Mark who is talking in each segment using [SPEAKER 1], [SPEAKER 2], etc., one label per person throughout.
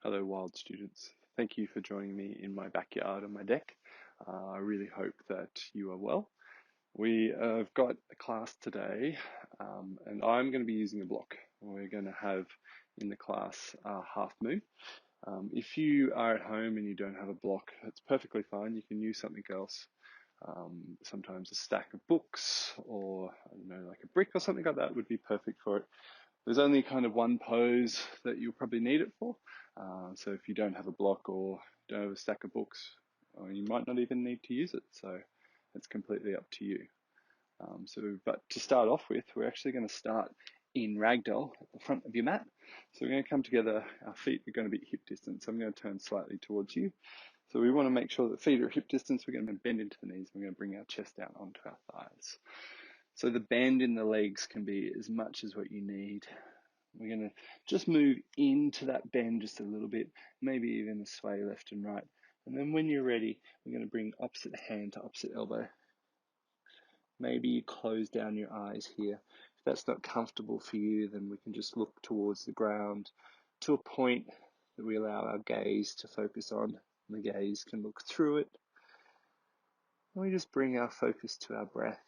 [SPEAKER 1] Hello, wild students. Thank you for joining me in my backyard on my deck. I really hope that you are well. We have got a class today, and I'm going to be using a block. We're going to have in the class half moon. If you are at home and you don't have a block, it's perfectly fine. You can use something else. Sometimes a stack of books or, I don't know, like a brick or something like that would be perfect for it. There's only kind of one pose that you'll probably need it for. So if you don't have a block or don't have a stack of books, you might not even need to use it. So it's completely up to you. But to start off with, we're actually going to start in Ragdoll at the front of your mat. So we're going to come together. Our feet are going to be hip distance. I'm going to turn slightly towards you. So we want to make sure that feet are hip distance. We're going to bend into the knees. We're going to bring our chest down onto our thighs. So the bend in the legs can be as much as what you need. We're going to just move into that bend just a little bit, maybe even a sway left and right. And then when you're ready, we're going to bring opposite hand to opposite elbow. Maybe you close down your eyes here. If that's not comfortable for you, then we can just look towards the ground to a point that we allow our gaze to focus on. The gaze can look through it. And we just bring our focus to our breath.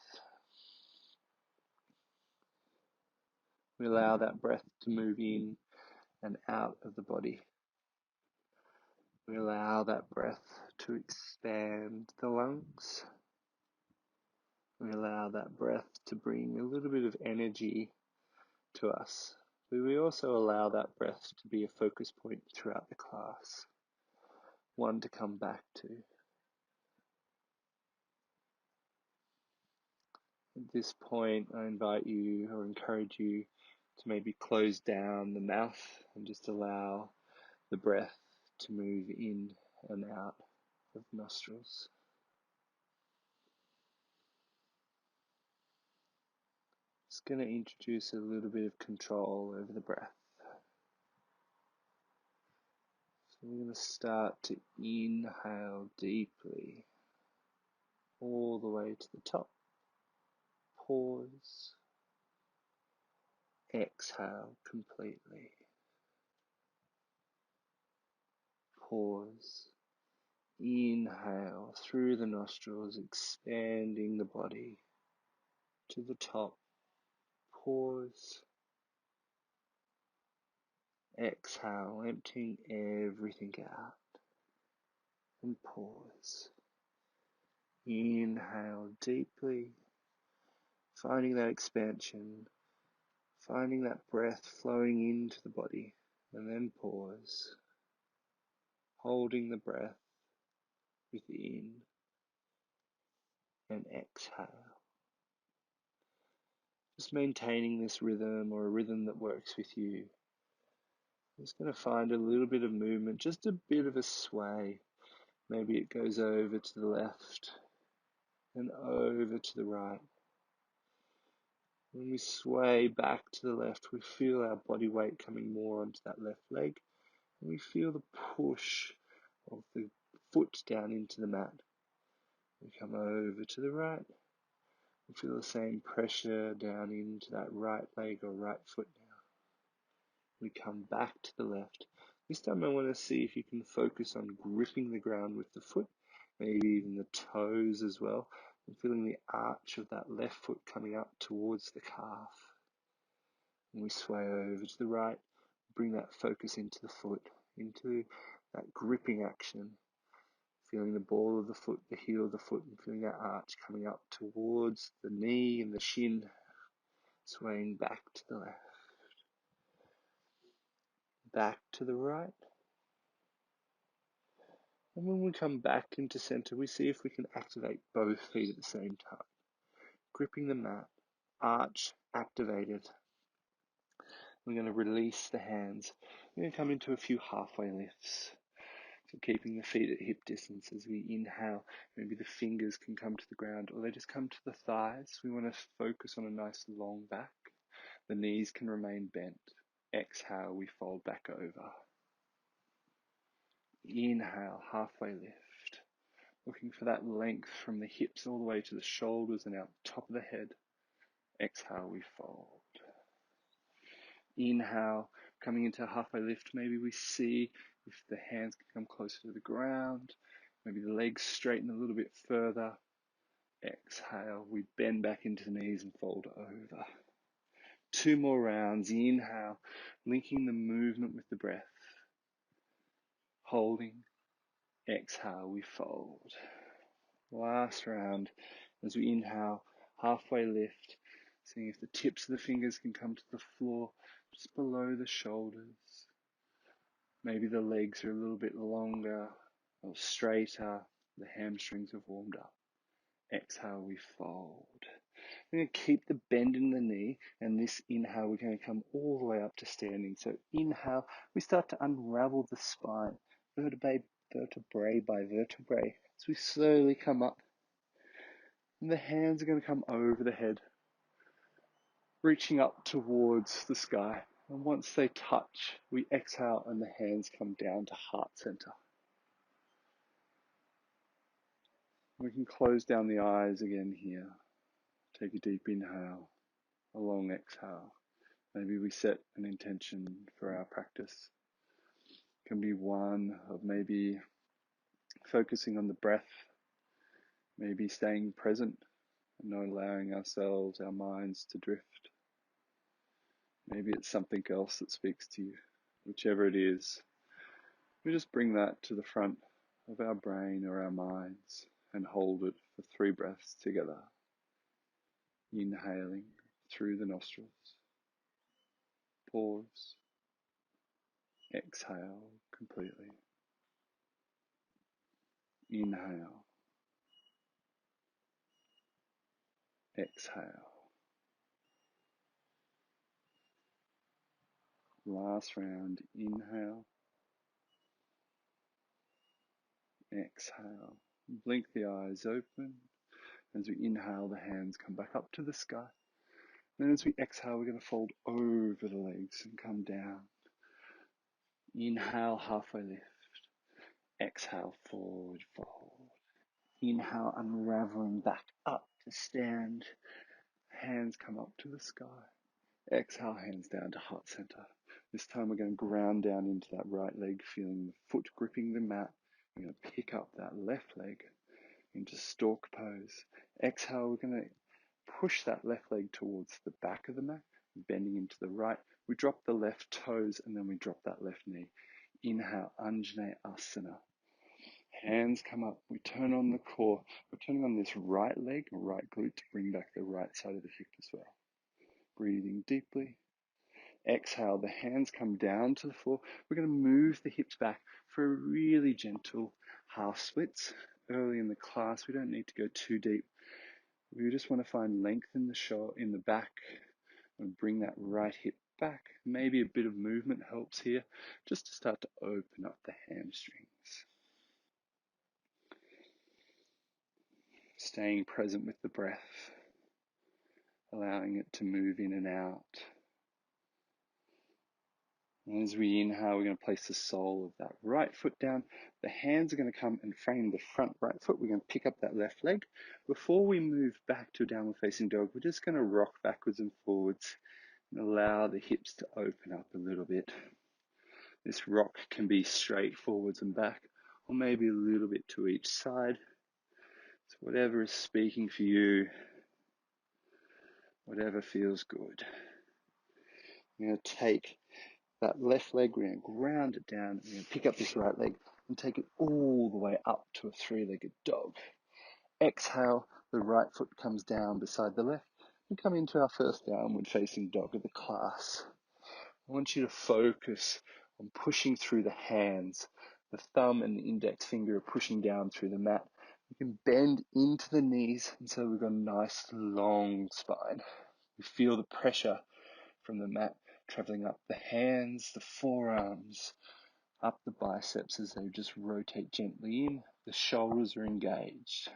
[SPEAKER 1] We allow that breath to move in and out of the body. We allow that breath to expand the lungs. We allow that breath to bring a little bit of energy to us. But we also allow that breath to be a focus point throughout the class, one to come back to. At this point, I invite you or encourage you to maybe close down the mouth and just allow the breath to move in and out of the nostrils. Just going to introduce a little bit of control over the breath. So we're going to start to inhale deeply all the way to the top. Pause. Exhale completely. Pause. Inhale through the nostrils, expanding the body to the top. Pause. Exhale, emptying everything out. And pause. Inhale deeply, finding that expansion, finding that breath flowing into the body, and then pause. Holding the breath within and exhale. Just maintaining this rhythm or a rhythm that works with you. I'm just going to find a little bit of movement, just a bit of a sway. Maybe it goes over to the left and over to the right. When we sway back to the left, we feel our body weight coming more onto that left leg. And we feel the push of the foot down into the mat. We come over to the right. We feel the same pressure down into that right leg or right foot now. We come back to the left. This time I want to see if you can focus on gripping the ground with the foot, maybe even the toes as well, and feeling the arch of that left foot coming up towards the calf. And we sway over to the right, bring that focus into the foot, into that gripping action, feeling the ball of the foot, the heel of the foot, and feeling that arch coming up towards the knee and the shin, swaying back to the left. Back to the right. And when we come back into center, we see if we can activate both feet at the same time. Gripping the mat, arch activated. We're going to release the hands. We're going to come into a few halfway lifts. So keeping the feet at hip distance as we inhale. Maybe the fingers can come to the ground or they just come to the thighs. We want to focus on a nice long back. The knees can remain bent. Exhale, we fold back over. Inhale, halfway lift. Looking for that length from the hips all the way to the shoulders and out the top of the head. Exhale, we fold. Inhale, Coming into a halfway lift, maybe we see if the hands can come closer to the ground. Maybe the legs straighten a little bit further. Exhale, we bend back into the knees and fold over. 2 more rounds. Inhale, linking the movement with the breath. Holding. Exhale, we fold. Last round. As we inhale, halfway lift. Seeing if the tips of the fingers can come to the floor just below the shoulders. Maybe the legs are a little bit longer or straighter. The hamstrings have warmed up. Exhale, we fold. We're going to keep the bend in the knee, and this inhale, we're going to come all the way up to standing. So inhale, we start to unravel the spine, vertebrae by vertebrae. As we slowly come up, and the hands are going to come over the head, reaching up towards the sky. And once they touch, we exhale and the hands come down to heart center. We can close down the eyes again here. Take a deep inhale, a long exhale. Maybe we set an intention for our practice. It can be one of maybe focusing on the breath, maybe staying present and not allowing ourselves, our minds to drift. Maybe it's something else that speaks to you. Whichever it is, we just bring that to the front of our brain or our minds and hold it for 3 breaths together. Inhaling through the nostrils. Pause. Exhale completely. Inhale. Exhale. Last round. Inhale. Exhale. Blink the eyes open. As we inhale, the hands come back up to the sky. Then as we exhale, we're going to fold over the legs and come down. Inhale, halfway lift. Exhale, forward fold. Inhale, unraveling back up to stand. Hands come up to the sky. Exhale, hands down to heart center. This time we're going to ground down into that right leg, feeling the foot gripping the mat. We're going to pick up that left leg into stork pose. Exhale, we're going to push that left leg towards the back of the mat, bending into the right. We drop the left toes and then we drop that left knee. Inhale, Anjaneyasana. Hands come up. We turn on the core. We're turning on this right leg, right glute to bring back the right side of the hip as well. Breathing deeply. Exhale, the hands come down to the floor. We're going to move the hips back for a really gentle half splits. Early in the class, we don't need to go too deep. We just want to find length in the shoulder, in the back, and bring that right hip back. Maybe a bit of movement helps here, just to start to open up the hamstrings. Staying present with the breath, allowing it to move in and out. And as we inhale, we're going to place the sole of that right foot down. The hands are going to come and frame the front right foot. We're going to pick up that left leg. Before we move back to a downward facing dog, we're just going to rock backwards and forwards and allow the hips to open up a little bit. This rock can be straight forwards and back, or maybe a little bit to each side. So whatever is speaking for you, whatever feels good. We're going to take that left leg, we're going to ground it down, we're going to pick up this right leg and take it all the way up to a 3-legged dog. Exhale, the right foot comes down beside the left and come into our first downward facing dog of the class. I want you to focus on pushing through the hands. The thumb and the index finger are pushing down through the mat. You can bend into the knees, and so we've got a nice long spine. We feel the pressure from the mat traveling up the hands, the forearms, up the biceps as they just rotate gently in. The shoulders are engaged.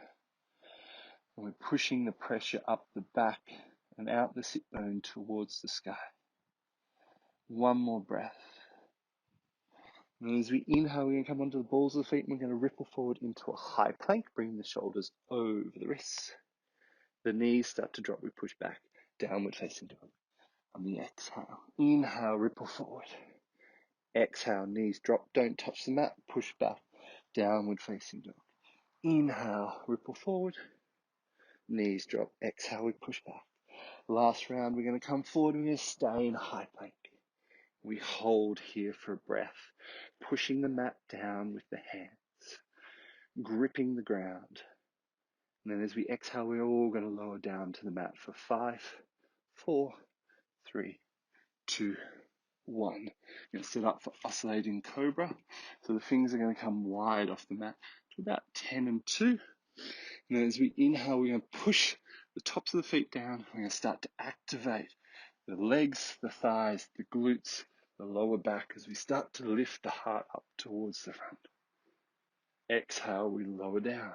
[SPEAKER 1] And we're pushing the pressure up the back and out the sit bone towards the sky. One more breath. And as we inhale, we're going to come onto the balls of the feet and we're going to ripple forward into a high plank, bringing the shoulders over the wrists. The knees start to drop, we push back, downward facing dog. On the exhale, inhale, ripple forward.
[SPEAKER 2] Exhale, knees drop, don't touch the mat, push back, downward facing dog. Inhale, ripple forward, knees drop, exhale, we push back. Last round, we're going to come forward, we're going to stay in high plank. We hold here for a breath, pushing the mat down with the hands, gripping the ground. And then as we exhale, we're all going to lower down to the mat for 5, 4, 3, 2, 1. You're going to set up for Oscillating Cobra. So the fingers are going to come wide off the mat to about 10 and 2. And then as we inhale, we're going to push the tops of the feet down. We're going to start to activate the legs, the thighs, the glutes, the lower back as we start to lift the heart up towards the front. Exhale, we lower down.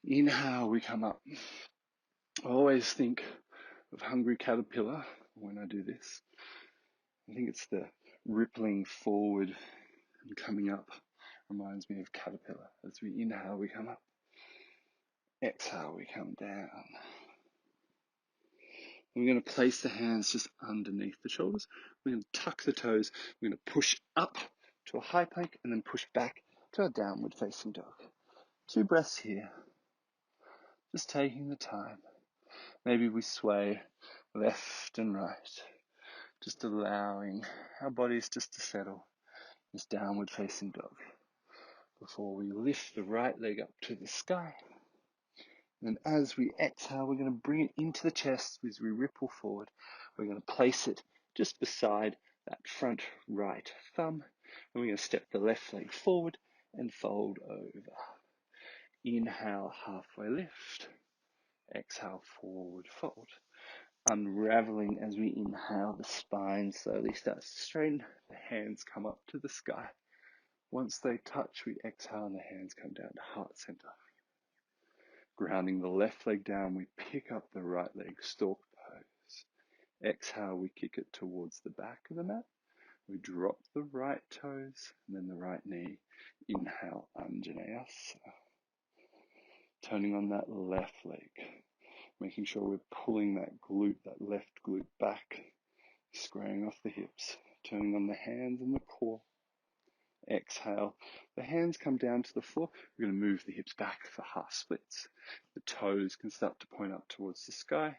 [SPEAKER 2] Inhale, we come up. I always think of Hungry Caterpillar when I do this. I think it's the rippling forward and coming up reminds me of caterpillar. As we inhale, we come up. Exhale, we come down. We're going to place the hands just underneath the shoulders. We're going to tuck the toes. We're going to push up to a high plank and then push back to a downward facing dog. 2 breaths here. Just taking the time. Maybe we sway left and right. Just allowing our bodies just to settle. This downward facing dog. Before we lift the right leg up to the sky. And as we exhale, we're going to bring it into the chest as we ripple forward. We're going to place it just beside that front right thumb. And we're going to step the left leg forward and fold over. Inhale, halfway lift. Exhale, forward fold. Unraveling as we inhale, the spine slowly starts to straighten. The hands come up to the sky. Once they touch, we exhale and the hands come down to heart center. Grounding the left leg down, we pick up the right leg, stalk pose. Exhale, we kick it towards the back of the mat. We drop the right toes and then the right knee. Inhale, Anjaneyasana. Turning on that left leg, making sure we're pulling that glute, that left glute back, squaring off the hips. Turning on the hands and the core. Exhale, the hands come down to the floor. We're going to move the hips back for half splits. The toes can start to point up towards the sky.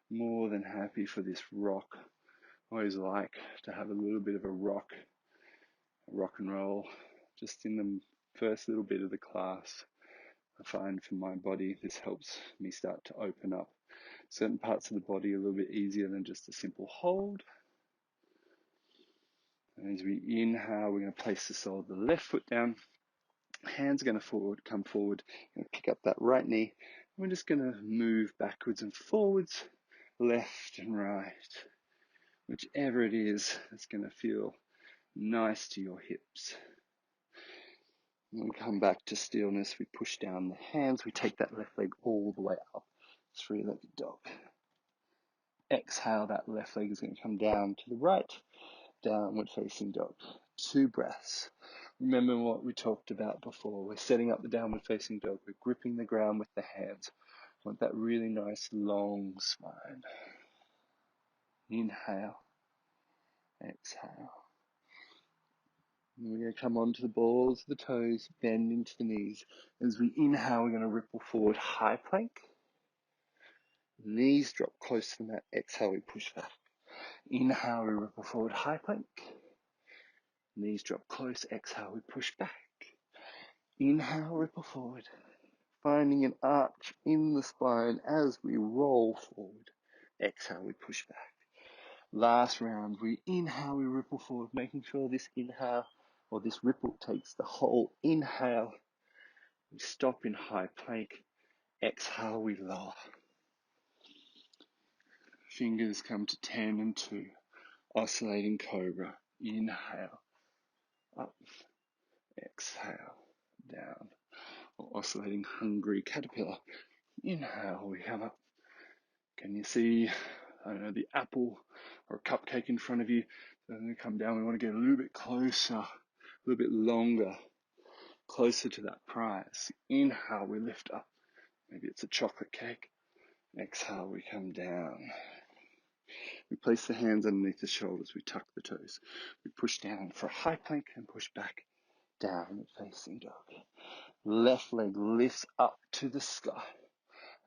[SPEAKER 2] More than happy for this rock. Always like to have a little bit of a rock and roll just in the first little bit of the class. I find for my body this helps me start to open up certain parts of the body a little bit easier than just a simple hold. And as we inhale, we're going to place the sole of the left foot down. Hands are going to come forward. Going to pick up that right knee. We're just going to move backwards and forwards, left and right. Whichever it is, it's going to feel nice to your hips. When we come back to stillness, we push down the hands. We take that left leg all the way up. 3-legged dog. Exhale, that left leg is going to come down to the right. Downward facing dog. 2 breaths. Remember what we talked about before. We're setting up the downward facing dog. We're gripping the ground with the hands. Want that really nice long spine. Inhale. Exhale. And we're going to come onto the balls of the toes, bend into the knees. As we inhale, we're going to ripple forward, high plank. Knees drop close to the mat. Exhale, we push back. Inhale, we ripple forward, high plank. Knees drop close. Exhale, we push back. Inhale, ripple forward. Finding an arch in the spine as we roll forward. Exhale, we push back. Last round, we inhale, we ripple forward, making sure this inhale or this ripple takes the whole inhale. We stop in high plank. Exhale, we lower. Fingers come to 10 and 2. Oscillating Cobra. Inhale. Up. Exhale. Down. Or oscillating Hungry Caterpillar. Inhale, we come up. Can you see, the apple or a cupcake in front of you? So then we come down. We want to get a little bit closer, a little bit longer, closer to that prize. Inhale, we lift up. Maybe it's a chocolate cake. Exhale, we come down. We place the hands underneath the shoulders. We tuck the toes. We push down for a high plank and push back, downward facing dog. Left leg lifts up to the sky.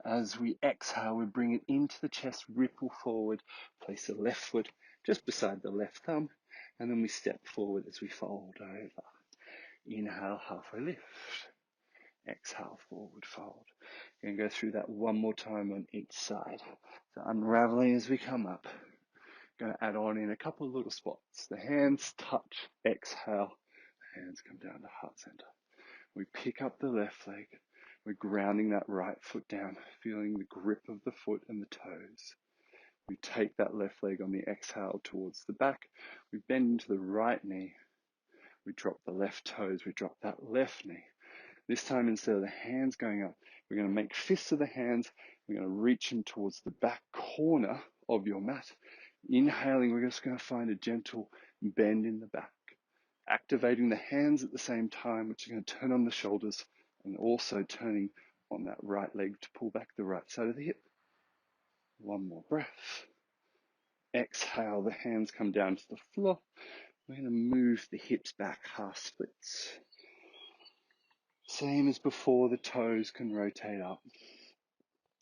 [SPEAKER 2] As we exhale, we bring it into the chest, ripple forward, place the left foot just beside the left thumb, and then we step forward as we fold over. Inhale, halfway lift. Exhale, forward fold. We're going to go through that one more time on each side. So unraveling as we come up. Going to add on in a couple of little spots. The hands touch, exhale. The hands come down to heart center. We pick up the left leg. We're grounding that right foot down, feeling the grip of the foot and the toes. We take that left leg on the exhale towards the back. We bend into the right knee. We drop the left toes. We drop that left knee. This time, instead of the hands going up, we're going to make fists of the hands. We're going to reach them towards the back corner of your mat. Inhaling, we're just going to find a gentle bend in the back. Activating the hands at the same time, which are going to turn on the shoulders, and also turning on that right leg to pull back the right side of the hip. One more breath. Exhale, the hands come down to the floor. We're going to move the hips back, half splits. Same as before, the toes can rotate up.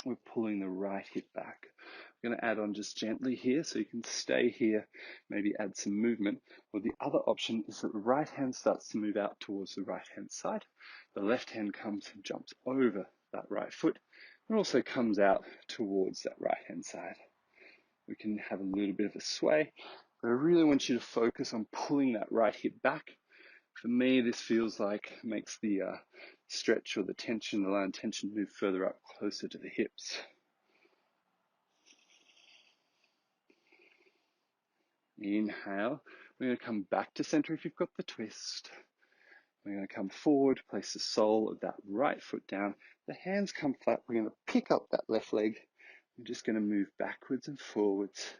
[SPEAKER 2] We're pulling the right hip back. I'm going to add on just gently here, so you can stay here, maybe add some movement. Or the other option is that the right hand starts to move out towards the right hand side. The left hand comes and jumps over that right foot and also comes out towards that right hand side. We can have a little bit of a sway, but I really want you to focus on pulling that right hip back. For me, this feels like makes the stretch or the tension, the line tension, move further up closer to the hips. Inhale. We're going to come back to center if you've got the twist. We're going to come forward, place the sole of that right foot down. The hands come flat. We're going to pick up that left leg. We're just going to move backwards and forwards.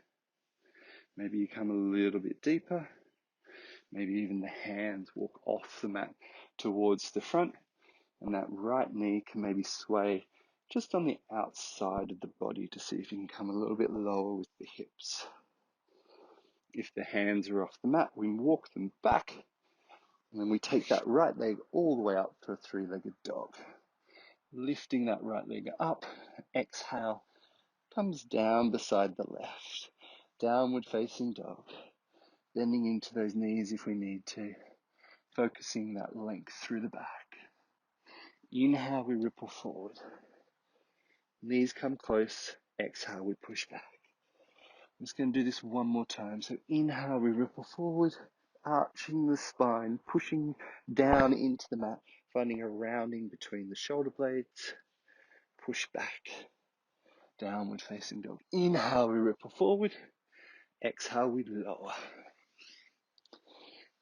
[SPEAKER 2] Maybe you come a little bit deeper. Maybe even the hands walk off the mat towards the front. And that right knee can maybe sway just on the outside of the body to see if you can come a little bit lower with the hips. If the hands are off the mat, we walk them back, and then we take that right leg all the way up to a three-legged dog. Lifting that right leg up, exhale, comes down beside the left. Downward facing dog. Bending into those knees if we need to. Focusing that length through the back. Inhale, we ripple forward. Knees come close. Exhale, we push back. I'm just going to do this one more time. So inhale, we ripple forward, arching the spine, pushing down into the mat, finding a rounding between the shoulder blades. Push back. Downward facing dog. Inhale, we ripple forward. Exhale, we lower.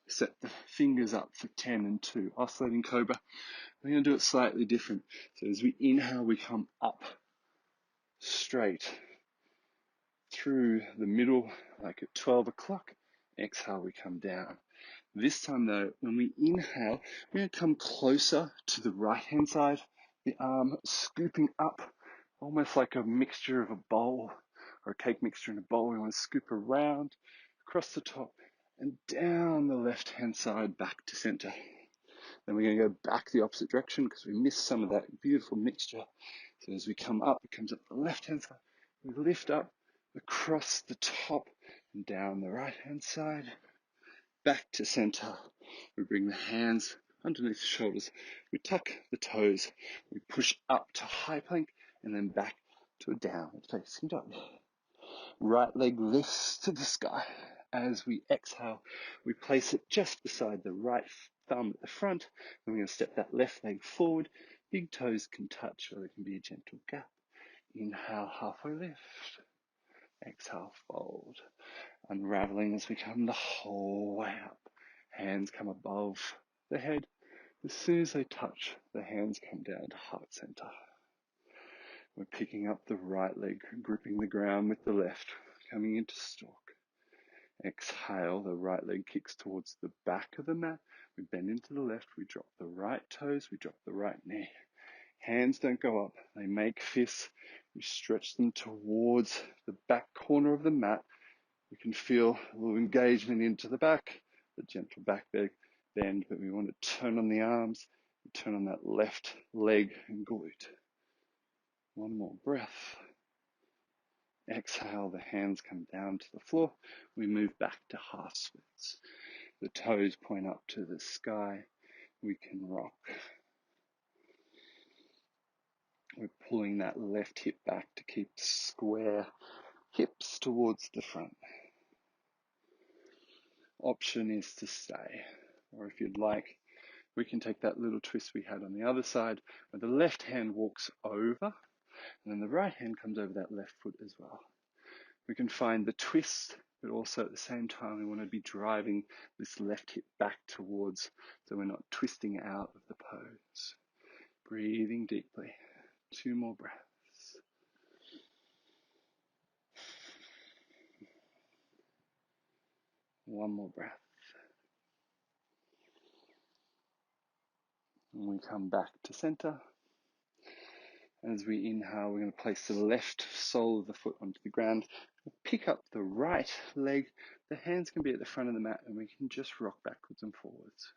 [SPEAKER 2] Set the fingers up for 10 and 2. Oscillating Cobra. We're going to do it slightly different. So as we inhale, we come up straight through the middle, like at 12 o'clock. Exhale, we come down. This time though, when we inhale, we're going to come closer to the right hand side, the arm scooping up, almost like a mixture of a bowl or a cake mixture in a bowl. We want to scoop around, across the top, and down the left hand side back to center. Then we're going to go back the opposite direction because we missed some of that beautiful mixture. So as we come up, it comes up the left hand side. We lift up across the top and down the right hand side. Back to center. We bring the hands underneath the shoulders. We tuck the toes. We push up to high plank and then back to a downward facing dog. Right leg lifts to the sky. As we exhale, we place it just beside the right thumb at the front. And we're going to step that left leg forward. Big toes can touch, or there can be a gentle gap. Inhale, halfway lift. Exhale, fold. Unraveling as we come the whole way up. Hands come above the head. As soon as they touch, the hands come down to heart center. We're picking up the right leg, gripping the ground with the left, coming into stalk. Exhale, the right leg kicks towards the back of the mat. We bend into the left, we drop the right toes, we drop the right knee. Hands don't go up. They make fists. We stretch them towards the back corner of the mat. We can feel a little engagement into the back, the gentle back bend, but we want to turn on the arms, turn on that left leg and glute. One more breath. Exhale, the hands come down to the floor. We move back to half splits. The toes point up to the sky. We can rock. We're pulling that left hip back to keep square hips towards the front. Option is to stay, or if you'd like, we can take that little twist we had on the other side, where the left hand walks over, and then the right hand comes over that left foot as well. We can find the twist, but also at the same time we want to be driving this left hip back towards, so we're not twisting out of the pose. Breathing deeply. 2 more breaths. One more breath. And we come back to center. As we inhale, we're going to place the left sole of the foot onto the ground. We'll pick up the right leg. The hands can be at the front of the mat and we can just rock backwards and forwards.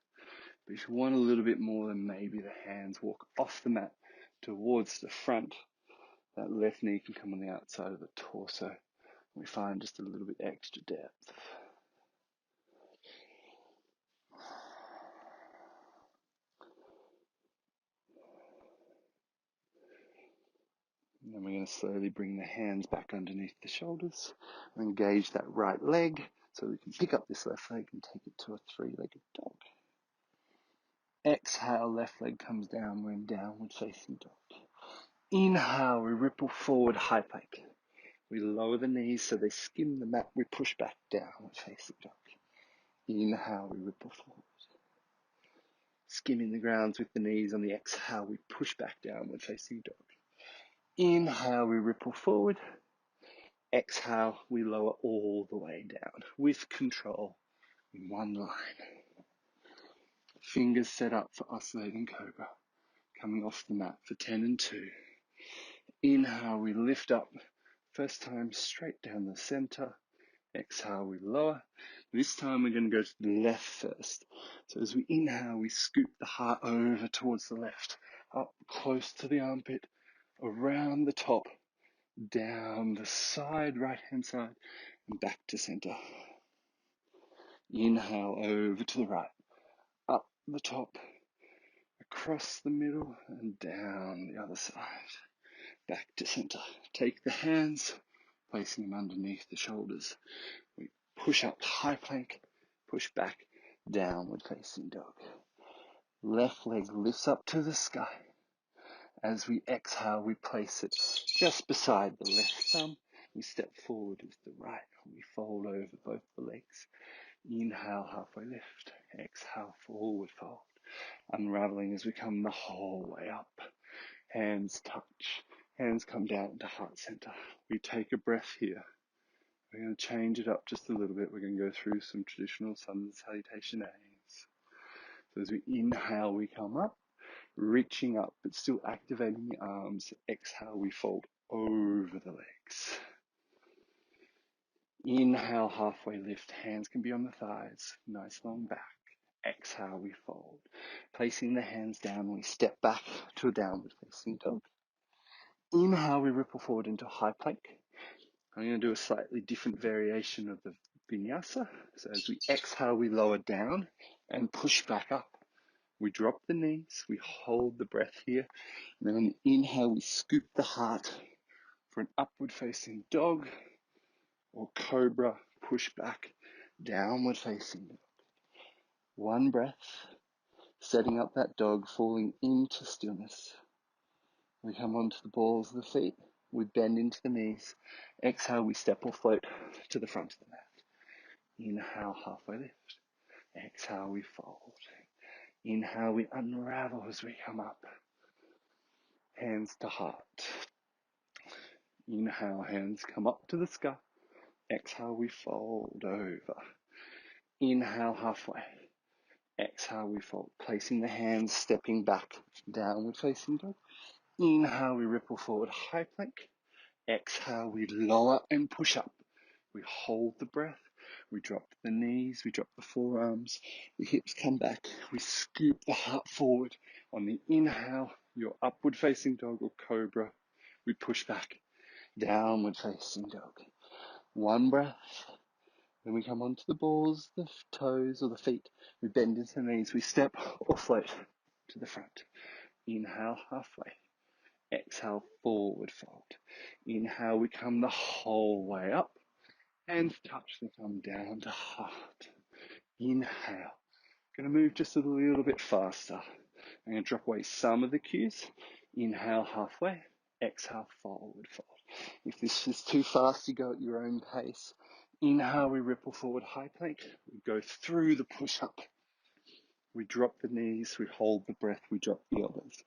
[SPEAKER 2] But if you want a little bit more, then maybe the hands walk off the mat towards the front. That left knee can come on the outside of the torso. We find just a little bit extra depth. And then we're going to slowly bring the hands back underneath the shoulders and engage that right leg so we can pick up this left leg and take it to a 3-legged dog. Exhale, left leg comes down, we're in downward facing dog. Inhale, we ripple forward, high plank. We lower the knees so they skim the mat, we push back, downward facing dog. Inhale, we ripple forward. Skimming the grounds with the knees on the exhale, we push back, downward facing dog. Inhale, we ripple forward. Exhale, we lower all the way down with control in one line. Fingers set up for Oscillating Cobra. Coming off the mat for 10 and 2. Inhale, we lift up. First time straight down the center. Exhale, we lower. This time we're going to go to the left first. So as we inhale, we scoop the heart over towards the left. Up close to the armpit. Around the top. Down the side, right hand side. And back to center. Inhale over to the right. Up the top. Across the middle and down the other side. Back to center. Take the hands, placing them underneath the shoulders. We push up high plank, push back, downward facing dog. Left leg lifts up to the sky. As we exhale, we place it just beside the left thumb. We step forward with the right. We fold over both the legs. Inhale, halfway lift. Exhale, forward fold. Unraveling as we come the whole way up. Hands touch. Hands come down to heart center. We take a breath here. We're going to change it up just a little bit. We're going to go through some traditional sun salutation aims. So as we inhale, we come up, reaching up, but still activating the arms. Exhale, we fold over the legs. Inhale, halfway lift. Hands can be on the thighs. Nice long back. Exhale, we fold. Placing the hands down, we step back to a downward facing dog. Inhale, we ripple forward into high plank. I'm going to do a slightly different variation of the vinyasa. So as we exhale, we lower down and push back up. We drop the knees, we hold the breath here. And then on the inhale, we scoop the heart for an upward facing dog or cobra, push back, downward facing dog. One breath, setting up that dog, falling into stillness. We come onto the balls of the feet. We bend into the knees. Exhale, we step or float to the front of the mat. Inhale, halfway lift. Exhale, we fold. Inhale, we unravel as we come up. Hands to heart. Inhale, hands come up to the sky. Exhale, we fold over. Inhale, halfway. Exhale, we fold. Placing the hands, stepping back, downward facing dog. Inhale, we ripple forward, high plank. Exhale, we lower and push up. We hold the breath. We drop the knees, we drop the forearms, the hips come back. We scoop the heart forward. On the inhale, your upward facing dog or cobra. We push back, downward facing dog. One breath. Then we come onto the balls, the toes or the feet. We bend into the knees. We step or float to the front. Inhale, halfway. Exhale, forward fold. Inhale, we come the whole way up. Hands touch, they come down to heart. Inhale. Going to move just a little bit faster. I'm going to drop away some of the cues. Inhale, halfway. Exhale, forward fold. If this is too fast, you go at your own pace. Inhale, we ripple forward, high plank. We go through the push-up. We drop the knees, we hold the breath, we drop the elbows.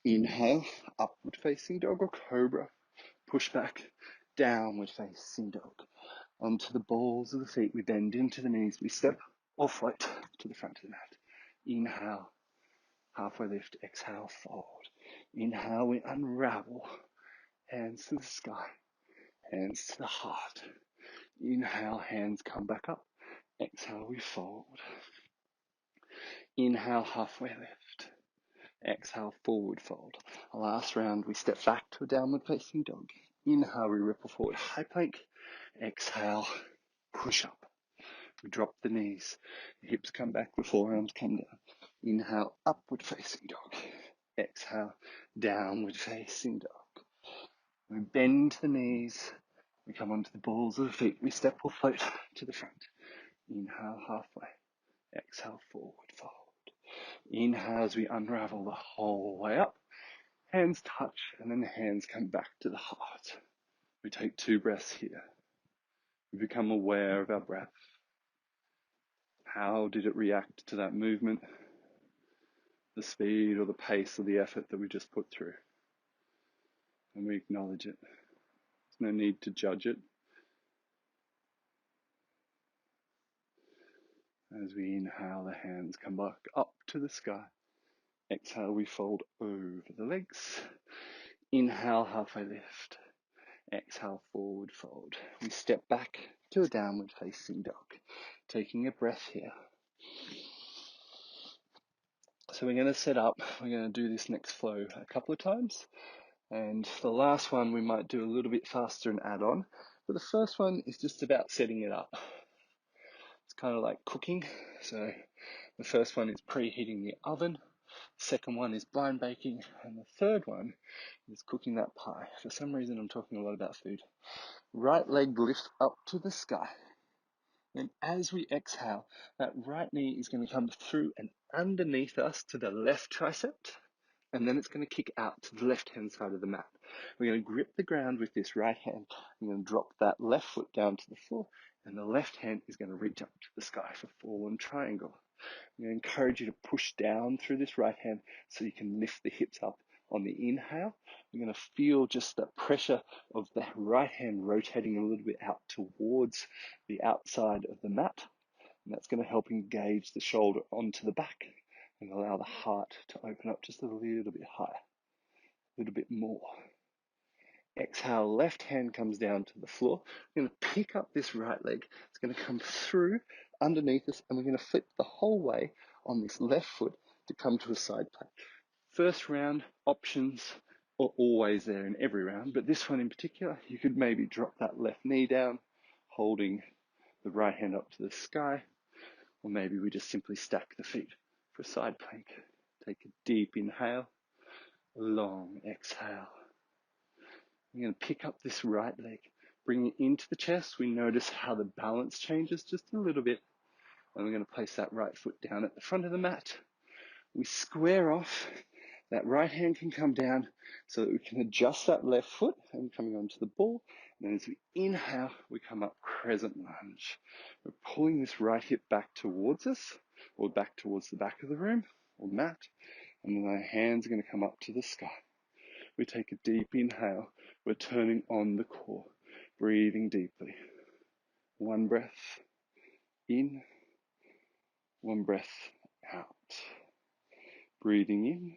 [SPEAKER 2] Inhale, upward facing dog or cobra. Push back, downward facing dog. Onto the balls of the feet, we bend into the knees, we step or float to the front of the mat. Inhale, halfway lift, exhale, fold. Inhale, we unravel, hands to the sky, hands to the heart. Inhale, hands come back up. Exhale, we fold. Inhale, halfway lift. Exhale, forward fold. Last round, we step back to a downward facing dog. Inhale, we ripple forward, high plank. Exhale, push up. We drop the knees. The hips come back, the forearms come down. Inhale, upward facing dog. Exhale, downward facing dog. We bend the knees. We come onto the balls of the feet. We step or float to the front. Inhale, halfway. Exhale, forward fold. Inhale as we unravel the whole way up. Hands touch and then the hands come back to the heart. We take 2 breaths here. We become aware of our breath. How did it react to that movement? The speed or the pace or the effort that we just put through. And we acknowledge it. There's no need to judge it. As we inhale, the hands come back up to the sky. Exhale, we fold over the legs. Inhale, halfway lift. Exhale, forward fold. We step back to a downward facing dog. Taking a breath here. So we're going to set up, we're going to do this next flow a couple of times. And the last one we might do a little bit faster and add on. But the first one is just about setting it up. It's kind of like cooking. So the first one is preheating the oven. Second one is blind baking. And the third one is cooking that pie. For some reason, I'm talking a lot about food. Right leg lifts up to the sky. And as we exhale, that right knee is going to come through and underneath us to the left tricep. And then it's going to kick out to the left-hand side of the mat. We're going to grip the ground with this right hand. I'm going to drop that left foot down to the floor, and the left hand is going to reach up to the sky for fallen triangle. I'm going to encourage you to push down through this right hand so you can lift the hips up. On the inhale, you're going to feel just the pressure of the right hand rotating a little bit out towards the outside of the mat. And that's going to help engage the shoulder onto the back and allow the heart to open up just a little bit higher, a little bit more. Exhale, left hand comes down to the floor. We're going to pick up this right leg. It's going to come through underneath us, and we're going to flip the whole way on this left foot to come to a side plank. First round, options are always there in every round, but this one in particular, you could maybe drop that left knee down, holding the right hand up to the sky, or maybe we just simply stack the feet for a side plank. Take a deep inhale, long exhale. We're going to pick up this right leg, bring it into the chest. We notice how the balance changes just a little bit. And we're going to place that right foot down at the front of the mat. We square off. That right hand can come down so that we can adjust that left foot and coming onto the ball. And then as we inhale, we come up Crescent Lunge. We're pulling this right hip back towards us or back towards the back of the room or mat. And then our hands are going to come up to the sky. We take a deep inhale. We're turning on the core, breathing deeply. One breath in, one breath out. Breathing in,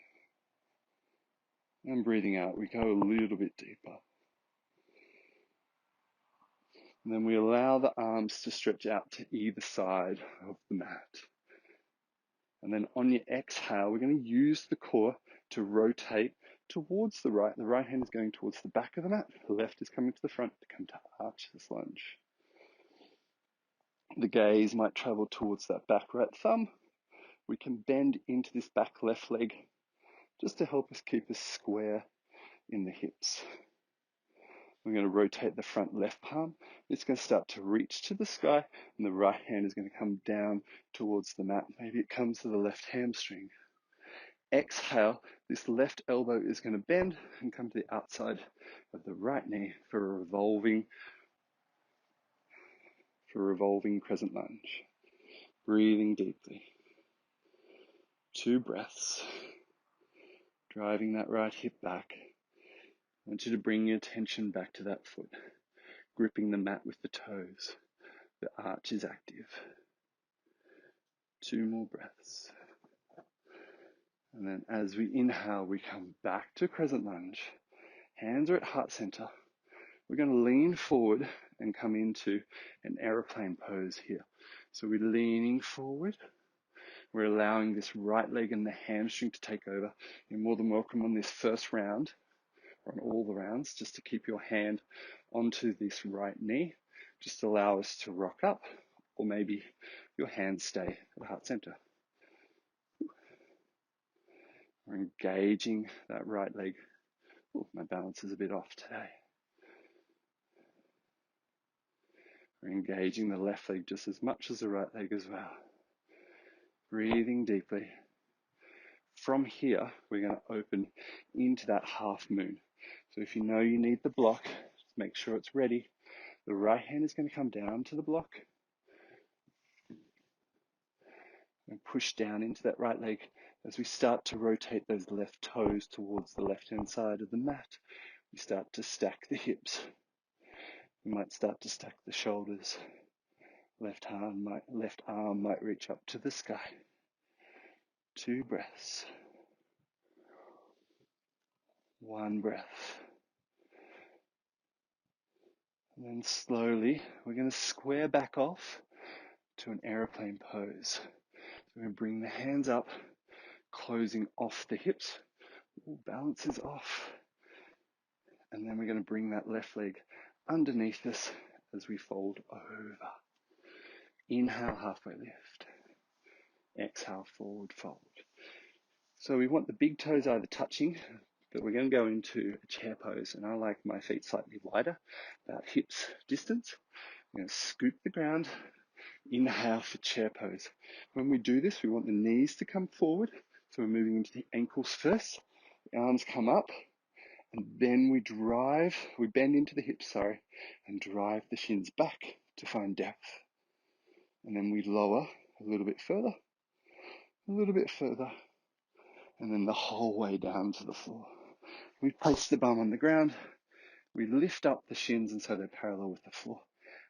[SPEAKER 2] And breathing out, we go a little bit deeper. And then we allow the arms to stretch out to either side of the mat. And then on your exhale, we're going to use the core to rotate towards the right. The right hand is going towards the back of the mat. The left is coming to the front to come to arch this lunge. The gaze might travel towards that back right thumb. We can bend into this back left leg just to help us keep us square in the hips. We're going to rotate the front left palm. It's going to start to reach to the sky, and the right hand is going to come down towards the mat. Maybe it comes to the left hamstring. Exhale, this left elbow is going to bend and come to the outside of the right knee for a revolving crescent lunge. Breathing deeply. 2 breaths. Driving that right hip back. I want you to bring your attention back to that foot, gripping the mat with the toes. The arch is active. 2 more breaths. And then as we inhale, we come back to crescent lunge. Hands are at heart center. We're going to lean forward and come into an aeroplane pose here. So we're leaning forward. We're allowing this right leg and the hamstring to take over. You're more than welcome on this first round, or on all the rounds, just to keep your hand onto this right knee. Just allow us to rock up, or maybe your hands stay at heart center. We're engaging that right leg. Ooh, my balance is a bit off today. We're engaging the left leg just as much as the right leg as well. Breathing deeply. From here, we're going to open into that half moon. So if you know you need the block, just make sure it's ready. The right hand is going to come down to the block and push down into that right leg as we start to rotate those left toes towards the left-hand side of the mat. We start to stack the hips. We might start to stack the shoulders. Left arm might reach up to the sky. 2 breaths. 1 breath. And then slowly, we're going to square back off to an aeroplane pose. So we're going to bring the hands up, closing off the hips. Ooh, balance is off. And then we're going to bring that left leg underneath us as we fold over. Inhale, halfway lift. Exhale, forward fold. So we want the big toes either touching, but we're going to go into a chair pose, and I like my feet slightly wider, about hips distance. I'm going to scoop the ground. Inhale for chair pose. When we do this, we want the knees to come forward. So we're moving into the ankles first. The arms come up, and then we bend into the hips, and drive the shins back to find depth. And then we lower a little bit further, and then the whole way down to the floor. We place the bum on the ground. We lift up the shins, and so they're parallel with the floor.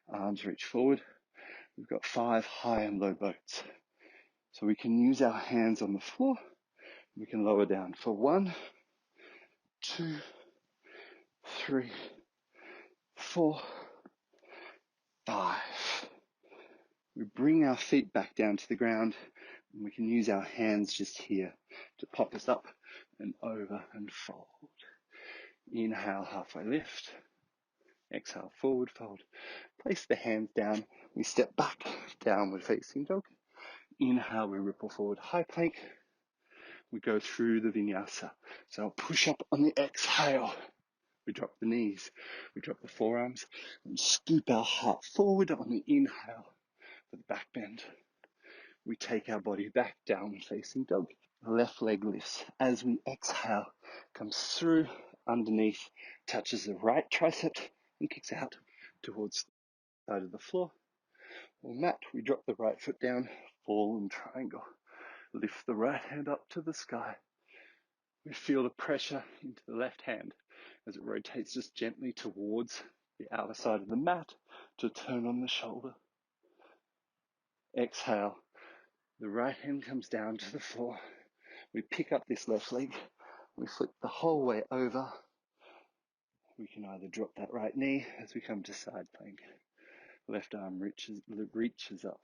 [SPEAKER 2] Arms reach forward. We've got 5 high and low boats. So we can use our hands on the floor. We can lower down for 1, 2, 3, 4, 5. We bring our feet back down to the ground, and we can use our hands just here to pop us up and over and fold. Inhale, halfway lift. Exhale, forward fold. Place the hands down. We step back, downward facing dog. Inhale, we ripple forward, high plank. We go through the vinyasa. So I'll push up on the exhale. We drop the knees. We drop the forearms. And scoop our heart forward on the inhale for the back bend. We take our body back, downward facing dog. Left leg lifts. As we exhale, comes through, underneath, touches the right tricep, and kicks out towards the side of the floor. Or mat, we drop the right foot down, fall in triangle. Lift the right hand up to the sky. We feel the pressure into the left hand as it rotates just gently towards the outer side of the mat to turn on the shoulder. Exhale. The right hand comes down to the floor. We pick up this left leg, We flip the whole way over. We can either drop that right knee as we come to side plank. Left arm reaches up.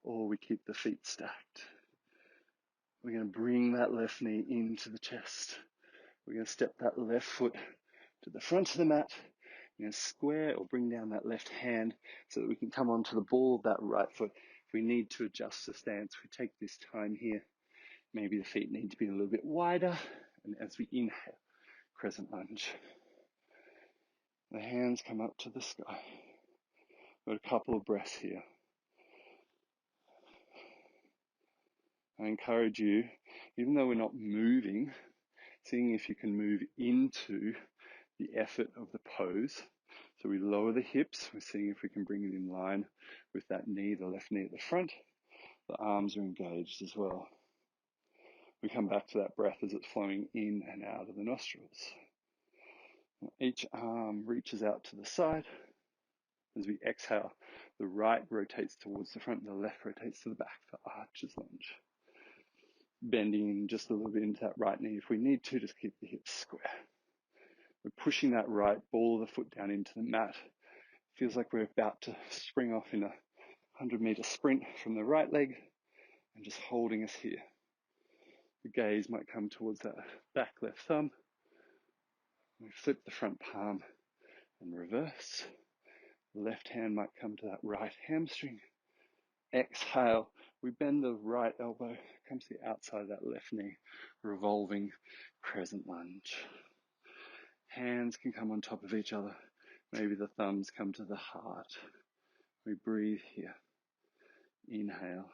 [SPEAKER 2] Or we keep the feet stacked. We're going to bring that left knee into the chest. We're going to step that left foot to the front of the mat. We're going to square or bring down that left hand so that we can come onto the ball of that right foot. If we need to adjust the stance, we take this time here. Maybe the feet need to be a little bit wider. And as we inhale, Crescent Lunge. The hands come up to the sky. Got a couple of breaths here. I encourage you, even though we're not moving, seeing if you can move into the effort of the pose. So we lower the hips. We're seeing if we can bring it in line with that knee, the left knee at the front. The arms are engaged as well. We come back to that breath as it's flowing in and out of the nostrils. Each arm reaches out to the side. As we exhale, the right rotates towards the front, the left rotates to the back for Archer's Lunge. Bending just a little bit into that right knee if we need to, just keep the hips square. We're pushing that right ball of the foot down into the mat. Feels like we're about to spring off in a 100-meter sprint from the right leg and just holding us here. The gaze might come towards that back left thumb. We flip the front palm and reverse. The left hand might come to that right hamstring. Exhale, we bend the right elbow, comes to the outside of that left knee, revolving Crescent Lunge. Hands can come on top of each other. Maybe the thumbs come to the heart. We breathe here. Inhale,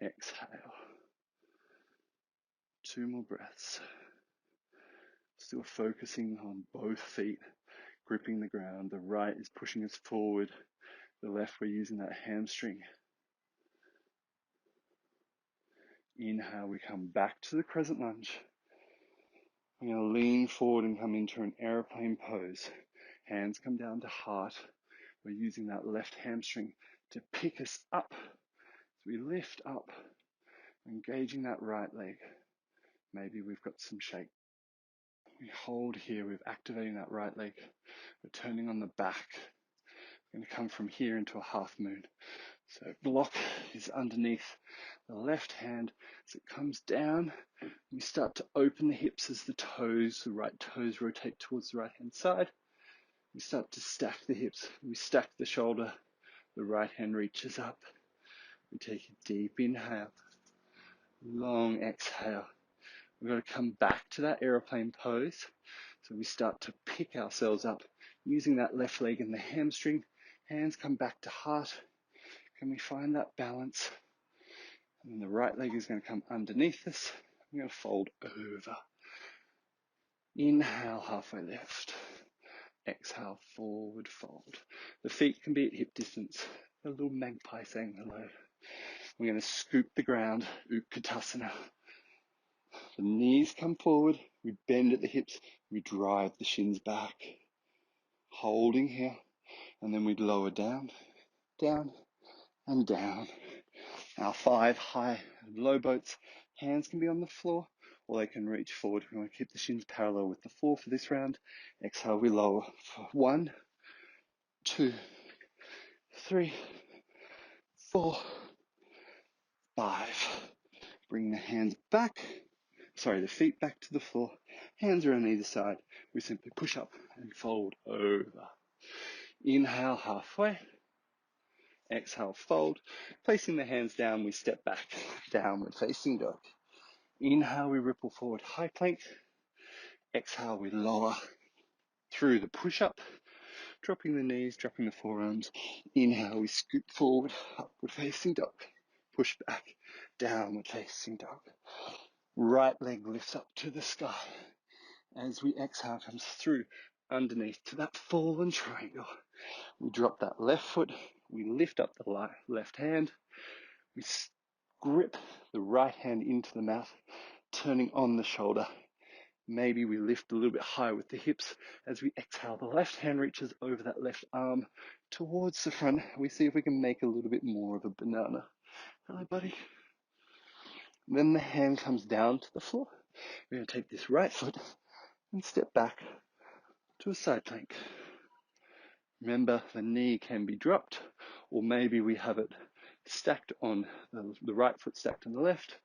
[SPEAKER 2] exhale. 2 more breaths. Still focusing on both feet, gripping the ground. The right is pushing us forward. The left, we're using that hamstring. Inhale, we come back to the Crescent Lunge. I'm going to lean forward and come into an airplane pose. Hands come down to heart. We're using that left hamstring to pick us up. So we lift up, engaging that right leg. Maybe we've got some shake. We hold here, we're activating that right leg. We're turning on the back. We're going to come from here into a half moon. So block is underneath the left hand. As it comes down, we start to open the hips as the right toes rotate towards the right hand side. We start to stack the hips. We stack the shoulder. The right hand reaches up. We take a deep inhale. Long exhale. We've got to come back to that aeroplane pose. So we start to pick ourselves up using that left leg and the hamstring. Hands come back to heart. Can we find that balance? And then the right leg is going to come underneath us. I'm going to fold over. Inhale, halfway lift. Exhale, forward fold. The feet can be at hip distance. A little magpie saying hello. We're going to scoop the ground, Utkatasana. The knees come forward, we bend at the hips, we drive the shins back. Holding here, and then we lower down, down, and down. Our 5 high and low boats. Hands can be on the floor, or they can reach forward. We want to keep the shins parallel with the floor for this round. Exhale, we lower for 1, 2, 3, 4, 5. Bring the hands back. The feet back to the floor. Hands are on either side. We simply push up and fold over. Inhale, halfway. Exhale, fold. Placing the hands down, we step back. Downward facing dog. Inhale, we ripple forward, high plank. Exhale, we lower through the push-up. Dropping the knees, dropping the forearms. Inhale, we scoop forward, upward facing dog. Push back, downward facing dog. Right leg lifts up to the sky. As we exhale, comes through underneath to that fallen triangle. We drop that left foot. We lift up the left hand. We grip the right hand into the mat, turning on the shoulder. Maybe we lift a little bit higher with the hips. As we exhale, the left hand reaches over that left arm towards the front. We see if we can make a little bit more of a banana. Hello, buddy. Then the hand comes down to the floor. We're going to take this right foot and step back to a side plank. Remember, the knee can be dropped, or maybe we have it stacked on the right foot stacked on the left,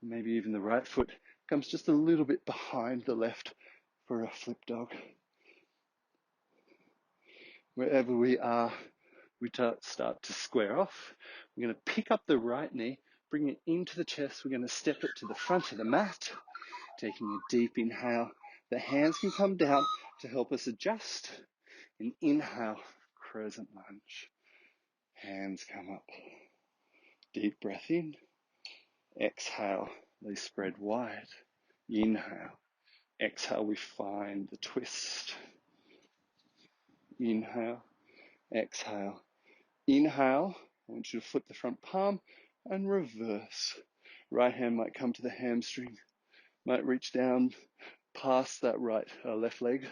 [SPEAKER 2] or maybe even the right foot comes just a little bit behind the left for a flip dog. Wherever we are, we start to square off. We're going to pick up the right knee, bring it into the chest. We're going to step it to the front of the mat, taking a deep inhale. The hands can come down to help us adjust. And inhale, Crescent Lunge. Hands come up. Deep breath in. Exhale, they spread wide. Inhale. Exhale, we find the twist. Inhale. Exhale. Inhale, I want you to flip the front palm and reverse. Right hand might come to the hamstring, might reach down past that left leg.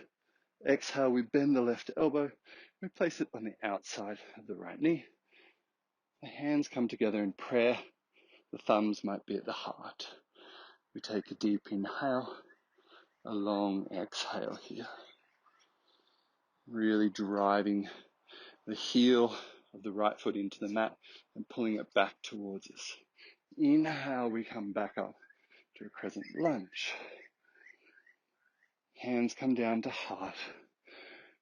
[SPEAKER 2] Exhale, we bend the left elbow, we place it on the outside of the right knee. The hands come together in prayer. The thumbs might be at the heart. We take a deep inhale, a long exhale here. Really driving the heel of the right foot into the mat and pulling it back towards us. Inhale, we come back up to a Crescent Lunge. Hands come down to heart.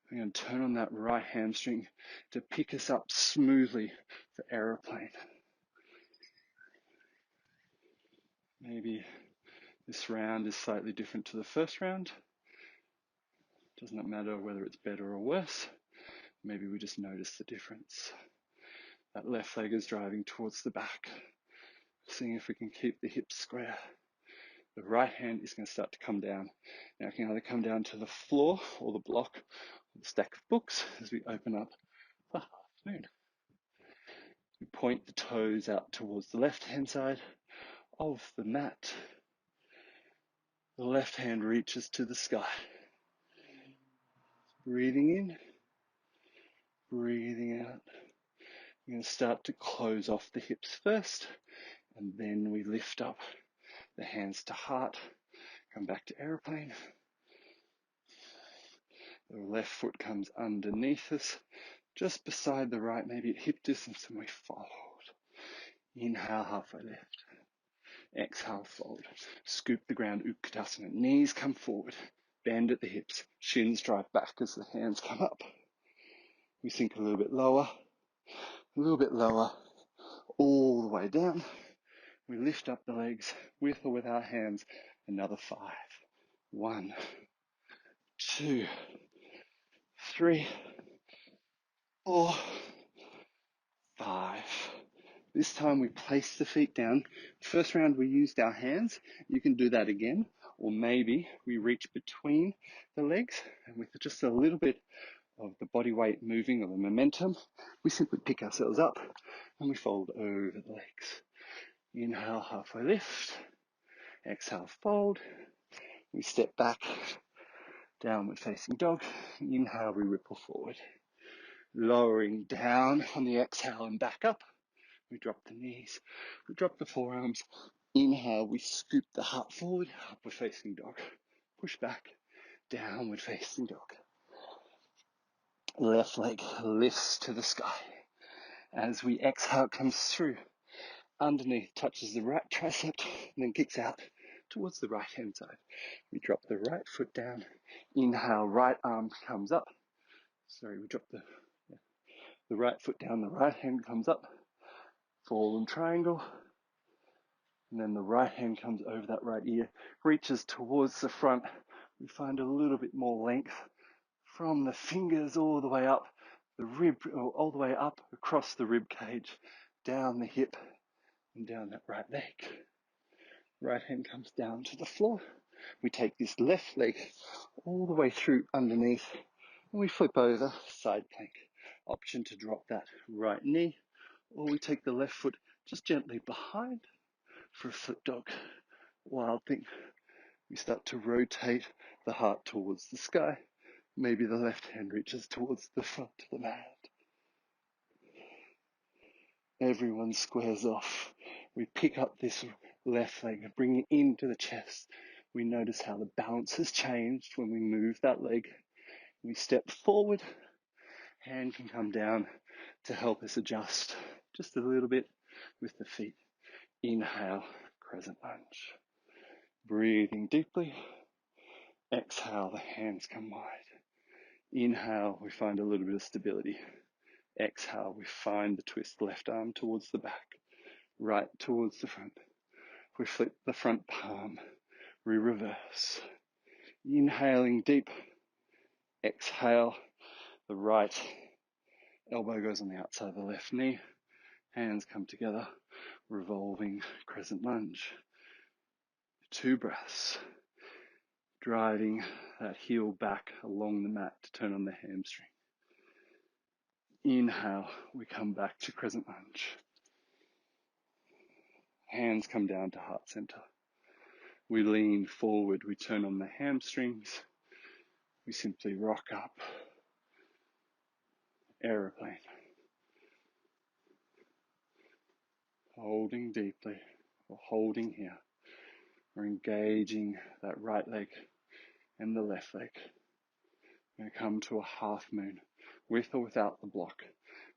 [SPEAKER 2] We're going to turn on that right hamstring to pick us up smoothly for aeroplane. Maybe this round is slightly different to the first round. Does not matter whether it's better or worse. Maybe we just notice the difference. That left leg is driving towards the back. Seeing if we can keep the hips square. The right hand is going to start to come down. Now it can either come down to the floor or the block or the stack of books as we open up the half moon. We point the toes out towards the left hand side of the mat. The left hand reaches to the sky. Breathing in, breathing out. We're going to start to close off the hips first, and then we lift up the hands to heart, come back to airplane. The left foot comes underneath us, just beside the right, maybe at hip distance, and we fold. Inhale, halfway lift. Exhale, fold. Scoop the ground, Utkatasana. Knees come forward, bend at the hips, shins drive back as the hands come up. We sink a little bit lower, all the way down. We lift up the legs with or without hands. Another 5. 1, 2, 3, 4, 5. This time we place the feet down. First round we used our hands. You can do that again. Or maybe we reach between the legs and with just a little bit of the body weight moving or the momentum, we simply pick ourselves up and we fold over the legs. Inhale, halfway lift. Exhale, fold. We step back, downward facing dog. Inhale, we ripple forward. Lowering down on the exhale and back up. We drop the knees, we drop the forearms. Inhale, we scoop the heart forward, upward facing dog. Push back, downward facing dog. Left leg lifts to the sky. As we exhale, it comes through. Underneath, touches the right tricep, and then kicks out towards the right hand side. We drop the right foot down. Inhale, right arm comes up. We drop the right foot down, the right hand comes up. Fallen triangle. And then the right hand comes over that right ear, reaches towards the front. We find a little bit more length from the fingers all the way up, the rib, all the way up across the rib cage, down the hip and down that right leg. Right hand comes down to the floor. We take this left leg all the way through underneath and we flip over, side plank. Option to drop that right knee, or we take the left foot just gently behind for a flip dog. Wild thing. We start to rotate the heart towards the sky. Maybe the left hand reaches towards the front of the mat. Everyone squares off. We pick up this left leg, bring it into the chest. We notice how the balance has changed when we move that leg. We step forward, hand can come down to help us adjust just a little bit with the feet. Inhale, crescent lunge. Breathing deeply. Exhale, the hands come wide. Inhale, we find a little bit of stability. Exhale, we find the twist, left arm towards the back, right towards the front. We flip the front palm, we reverse. Inhaling deep. Exhale, the right elbow goes on the outside of the left knee. Hands come together, revolving crescent lunge. 2 breaths. Driving that heel back along the mat to turn on the hamstring. Inhale, we come back to crescent lunge. Hands come down to heart center. We lean forward, we turn on the hamstrings. We simply rock up. Aeroplane. Holding deeply, or holding here. We're engaging that right leg and the left leg. We're going to come to a half moon, with or without the block.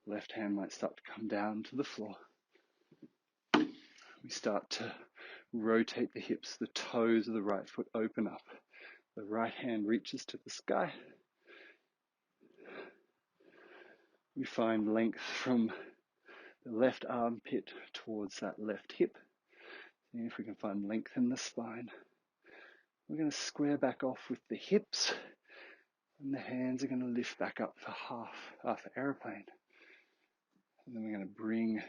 [SPEAKER 2] Left hand might start to come down to the floor. We start to rotate the hips, the toes of the right foot open up. The right hand reaches to the sky. We find length from the left armpit towards that left hip. See if we can find length in the spine. We're going to square back off with the hips, and the hands are going to lift back up for half aeroplane. And then we're going to bring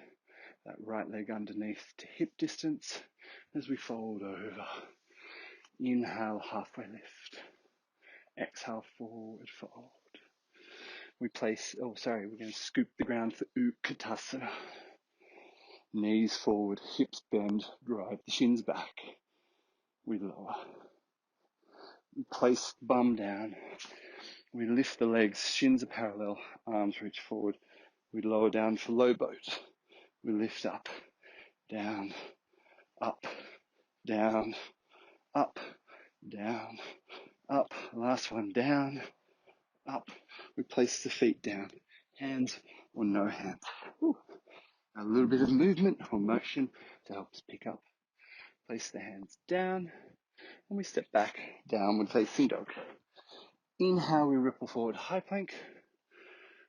[SPEAKER 2] that right leg underneath to hip distance as we fold over. Inhale, halfway lift. Exhale, forward fold. We're going to scoop the ground for Utkatasana. Knees forward, hips bend, drive the shins back. We lower. We place the bum down. We lift the legs, shins are parallel, arms reach forward. We lower down for low boat. We lift up, down, up, down, up, down, up. Last one, down, up. We place the feet down, hands or no hands. Ooh. A little bit of movement or motion to help us pick up. Place the hands down, and we step back, downward facing dog. Inhale, we ripple forward, high plank.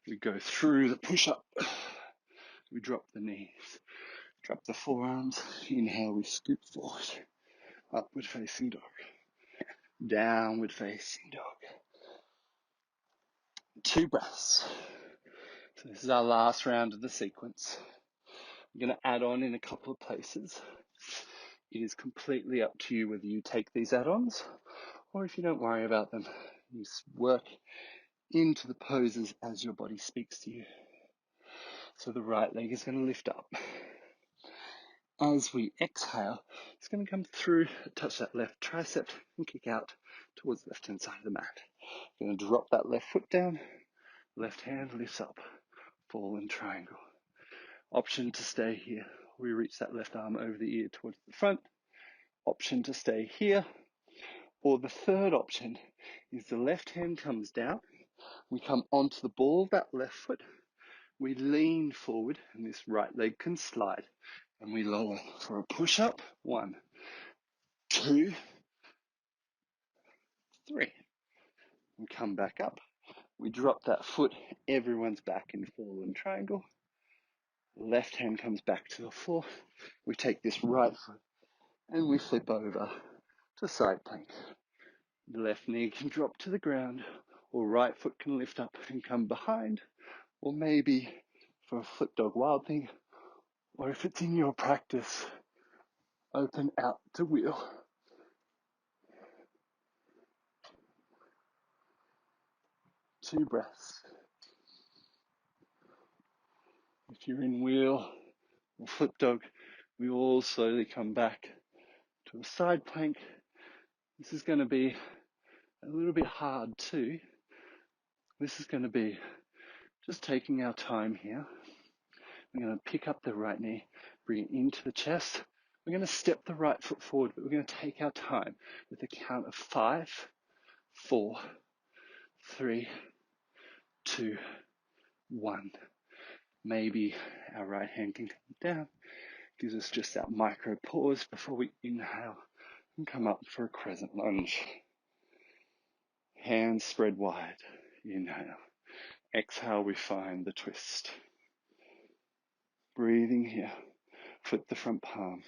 [SPEAKER 2] We go through the push-up. We drop the knees, drop the forearms. Inhale, we scoop forward, upward facing dog. Downward facing dog. 2 breaths. So this is our last round of the sequence. I'm going to add on in a couple of places. It is completely up to you whether you take these add-ons or if you don't worry about them. You work into the poses as your body speaks to you. So the right leg is going to lift up. As we exhale, it's going to come through, touch that left tricep and kick out towards the left-hand side of the mat. Going to drop that left foot down, left hand lifts up, fallen triangle. Option to stay here. We reach that left arm over the ear towards the front. Option to stay here. Or the third option is the left hand comes down. We come onto the ball of that left foot. We lean forward and this right leg can slide. And we lower for a push-up. 1, 2, 3. We come back up. We drop that foot. Everyone's back in fallen triangle. Left hand comes back to the floor. We take this right foot and we flip over to side plank. The left knee can drop to the ground, or right foot can lift up and come behind, or maybe for a flip dog wild thing, or if it's in your practice, open out to wheel. Two breaths. If you're in wheel or flip dog, we all slowly come back to a side plank. This is going to be a little bit hard too. This is going to be just taking our time here. We're going to pick up the right knee, bring it into the chest. We're going to step the right foot forward, but we're going to take our time with a count of 5, 4, 3, 2, 1. Maybe our right hand can come down. Gives us just that micro pause before we inhale and come up for a crescent lunge. Hands spread wide. Inhale. Exhale, we find the twist. Breathing here. Flip the front palm.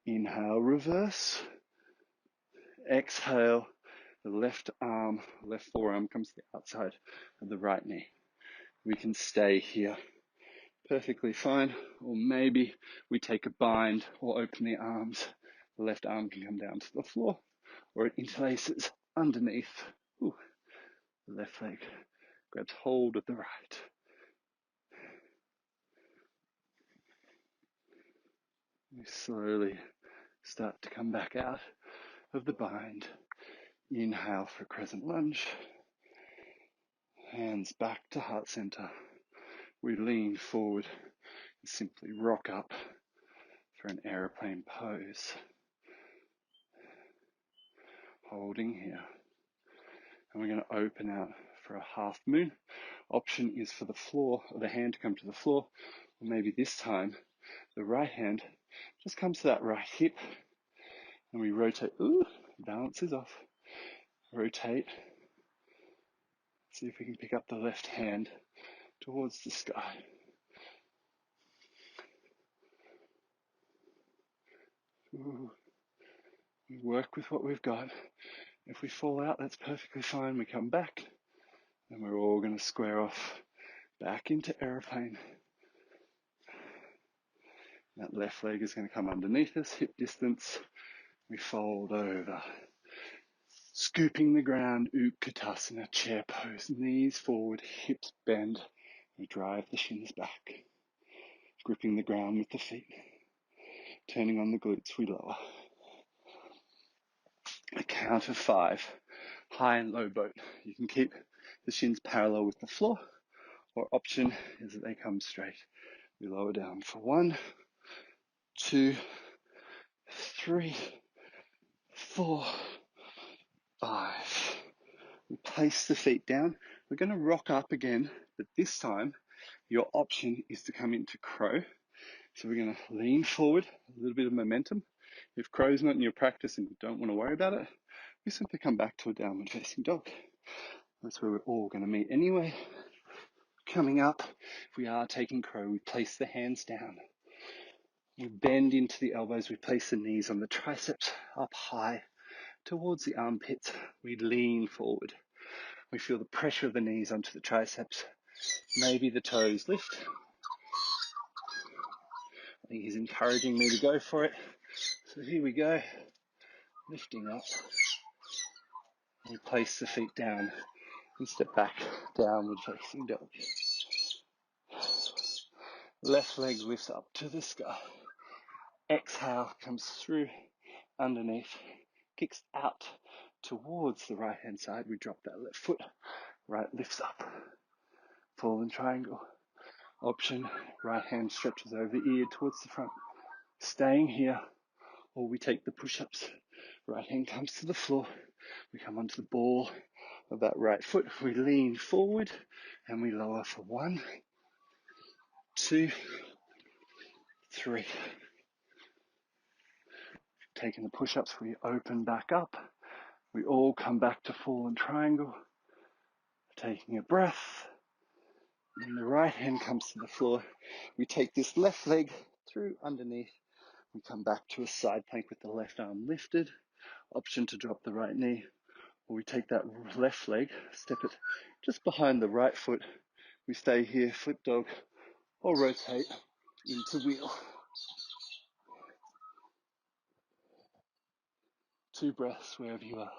[SPEAKER 2] Inhale, reverse. Exhale, the left forearm comes to the outside of the right knee. We can stay here perfectly fine, or maybe we take a bind or open the arms. The left arm can come down to the floor, or it interlaces underneath. Ooh, the left leg grabs hold of the right. We slowly start to come back out of the bind. Inhale for crescent lunge. Hands back to heart center. We lean forward and simply rock up for an airplane pose. Holding here. And we're going to open out for a half moon. Option is for the floor, or the hand to come to the floor. Or maybe this time, the right hand just comes to that right hip. And we rotate. Ooh, balance is off. Rotate. See if we can pick up the left hand towards the sky. Ooh. We work with what we've got. If we fall out, that's perfectly fine. We come back, and we're all going to square off back into airplane. That left leg is going to come underneath us, hip distance. We fold over. Scooping the ground, Utkatasana, chair pose. Knees forward, hips bend. We drive the shins back. Gripping the ground with the feet. Turning on the glutes, we lower. A count of 5. High and low boat. You can keep the shins parallel with the floor, or option is that they come straight. We lower down for 1, 2, 3, 4, 5. We place the feet down. We're going to rock up again, but this time your option is to come into crow. So we're going to lean forward, a little bit of momentum. If crow's not in your practice and you don't want to worry about it, we simply come back to a downward facing dog. That's where we're all going to meet anyway. Coming up, if we are taking crow, we place the hands down. We bend into the elbows. We place the knees on the triceps up high towards the armpits. We lean forward. We feel the pressure of the knees onto the triceps. Maybe the toes lift. I think he's encouraging me to go for it. So here we go. Lifting up. We place the feet down and step back, downward facing dog. Left leg lifts up to the sky. Exhale comes through underneath, kicks out towards the right hand side. We drop that left foot, right lifts up. Fallen triangle. Option, right hand stretches over the ear towards the front. Staying here, or we take the push-ups. Right hand comes to the floor. We come onto the ball of that right foot. We lean forward and we lower for 1, 2, 3. Taking the push-ups, we open back up. We all come back to fallen triangle. Taking a breath. When the right hand comes to the floor, we take this left leg through underneath. We come back to a side plank with the left arm lifted. Option to drop the right knee. Or we take that left leg, step it just behind the right foot. We stay here, flip dog, or rotate into wheel. 2 breaths wherever you are.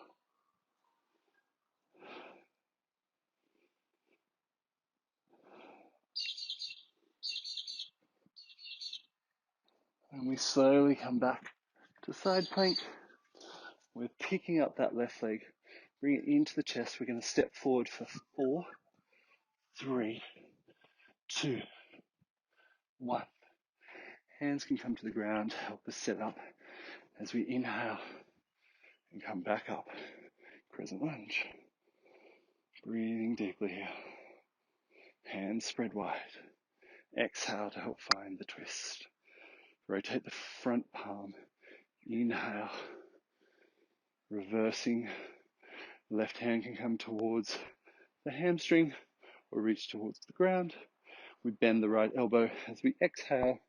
[SPEAKER 2] And we slowly come back to side plank. We're picking up that left leg, bring it into the chest. We're going to step forward for 4, 3, 2, 1. Hands can come to the ground, help us set up as we inhale and come back up. Crescent lunge. Breathing deeply here. Hands spread wide. Exhale to help find the twist. Rotate the front palm. Inhale. Reversing. Left hand can come towards the hamstring or reach towards the ground. We bend the right elbow as we exhale.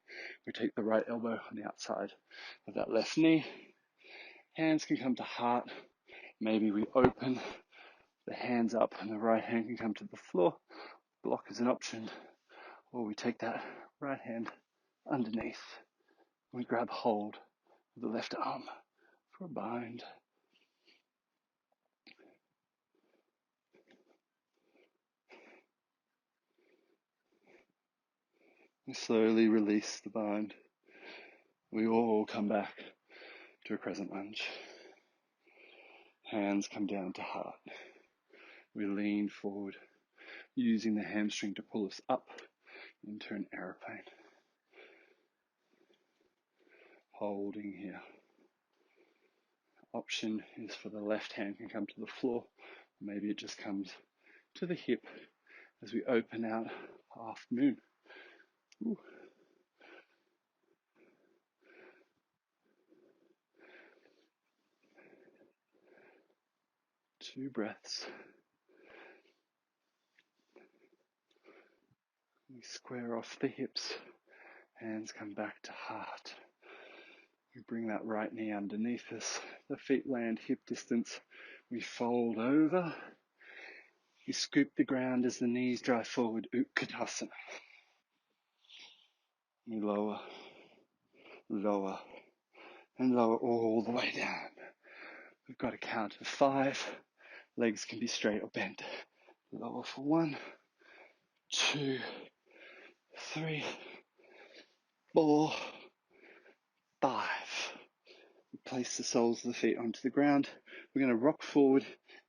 [SPEAKER 2] We take the right elbow on the outside of that left knee. Hands can come to heart. Maybe we open the hands up and the right hand can come to the floor. Block is an option. Or we take that right hand underneath. We grab hold of the left arm for a bind. We slowly release the bind. We all come back to a crescent lunge. Hands come down to heart. We lean forward, using the hamstring to pull us up into an aeroplane. Holding here. Option is for the left hand can come to the floor. Maybe it just comes to the hip as we open out half moon. Ooh. 2 breaths. We square off the hips. Hands come back to heart. We bring that right knee underneath us. The feet land hip distance. We fold over. We scoop the ground as the knees drive forward. Utkatasana. We lower, lower, and lower all the way down. We've got a count of 5. Legs can be straight or bent. Lower for 1, 2, 3, 4, 5. We place the soles of the feet onto the ground. We're going to rock forward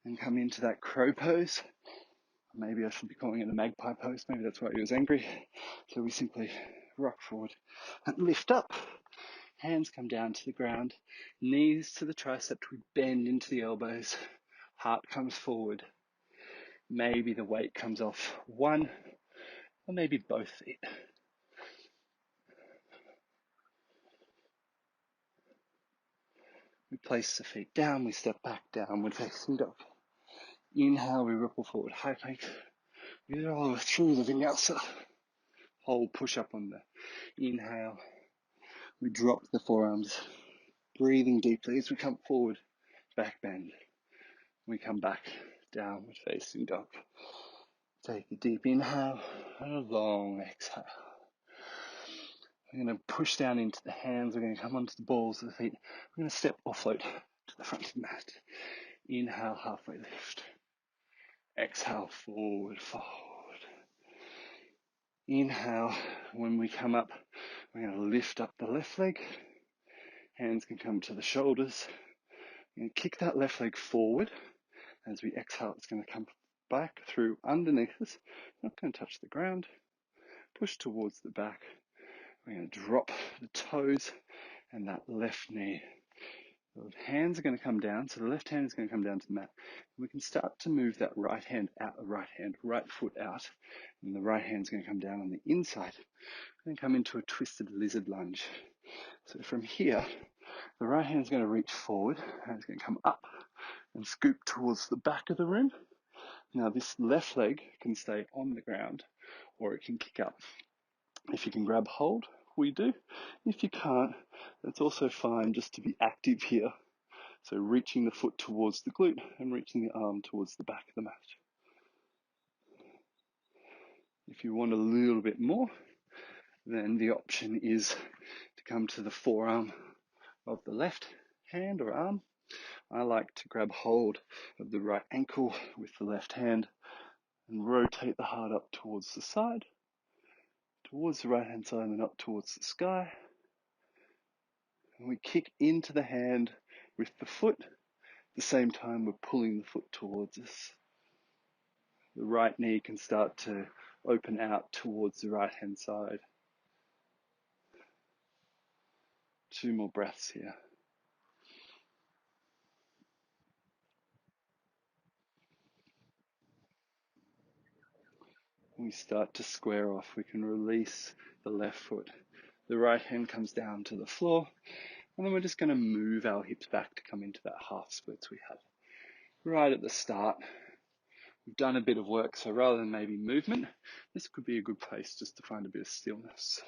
[SPEAKER 2] and come into that crow pose. Maybe I should be calling it a magpie pose. Maybe that's why he was angry. So we simply rock forward and lift up. Hands come down to the ground. Knees to the triceps. We bend into the elbows. Heart comes forward. Maybe the weight comes off one or maybe both feet. We place the feet down. We step back, downward facing dog. Inhale, we ripple forward, high plank. We roll through the vinyasa. Hold push up on the inhale. We drop the forearms, breathing deeply as we come forward, back bend. We come back, downward facing dog. Take a deep inhale and a long exhale. We're going to push down into the hands. We're going to come onto the balls of the feet. We're going to step or float to the front of the mat. Inhale, halfway lift. Exhale, forward, forward. Inhale, when we come up, we're going to lift up the left leg. Hands can come to the shoulders. We're going to kick that left leg forward. As we exhale, it's going to come back through underneath us. Not going to touch the ground. Push towards the back. We're going to drop the toes and that left knee. The hands are going to come down, so the left hand is going to come down to the mat. We can start to move that right hand out, right foot out, and the right hand is going to come down on the inside. We're going to come into a twisted lizard lunge. So from here, the right hand is going to reach forward, and it's going to come up and scoop towards the back of the room. Now this left leg can stay on the ground, or it can kick up. If you can grab hold, we do. If you can't, that's also fine just to be active here. So reaching the foot towards the glute and reaching the arm towards the back of the mat. If you want a little bit more, then the option is to come to the forearm of the left hand or arm. I like to grab hold of the right ankle with the left hand and rotate the heart up towards the side, towards the right hand side and up towards the sky. And we kick into the hand with the foot. At the same time, we're pulling the foot towards us. The right knee can start to open out towards the right hand side. 2 more breaths here. When we start to square off, we can release the left foot. The right hand comes down to the floor, and then we're just going to move our hips back to come into that half splits we had right at the start. We've done a bit of work, so rather than maybe movement, this could be a good place just to find a bit of stillness.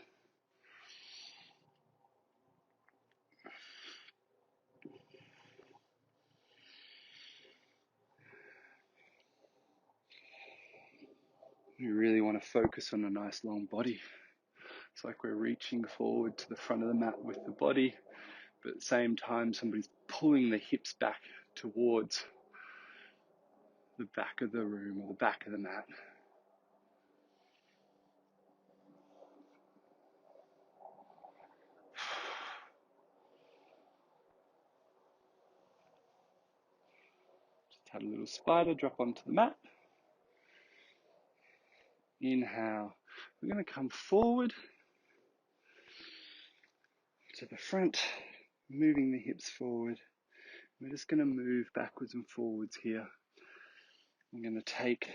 [SPEAKER 2] We really want to focus on a nice long body. It's like we're reaching forward to the front of the mat with the body, but at the same time somebody's pulling the hips back towards the back of the room or the back of the mat. Just had a little spider drop onto the mat. Inhale. We're going to come forward to the front, moving the hips forward. We're just going to move backwards and forwards here. I'm going to take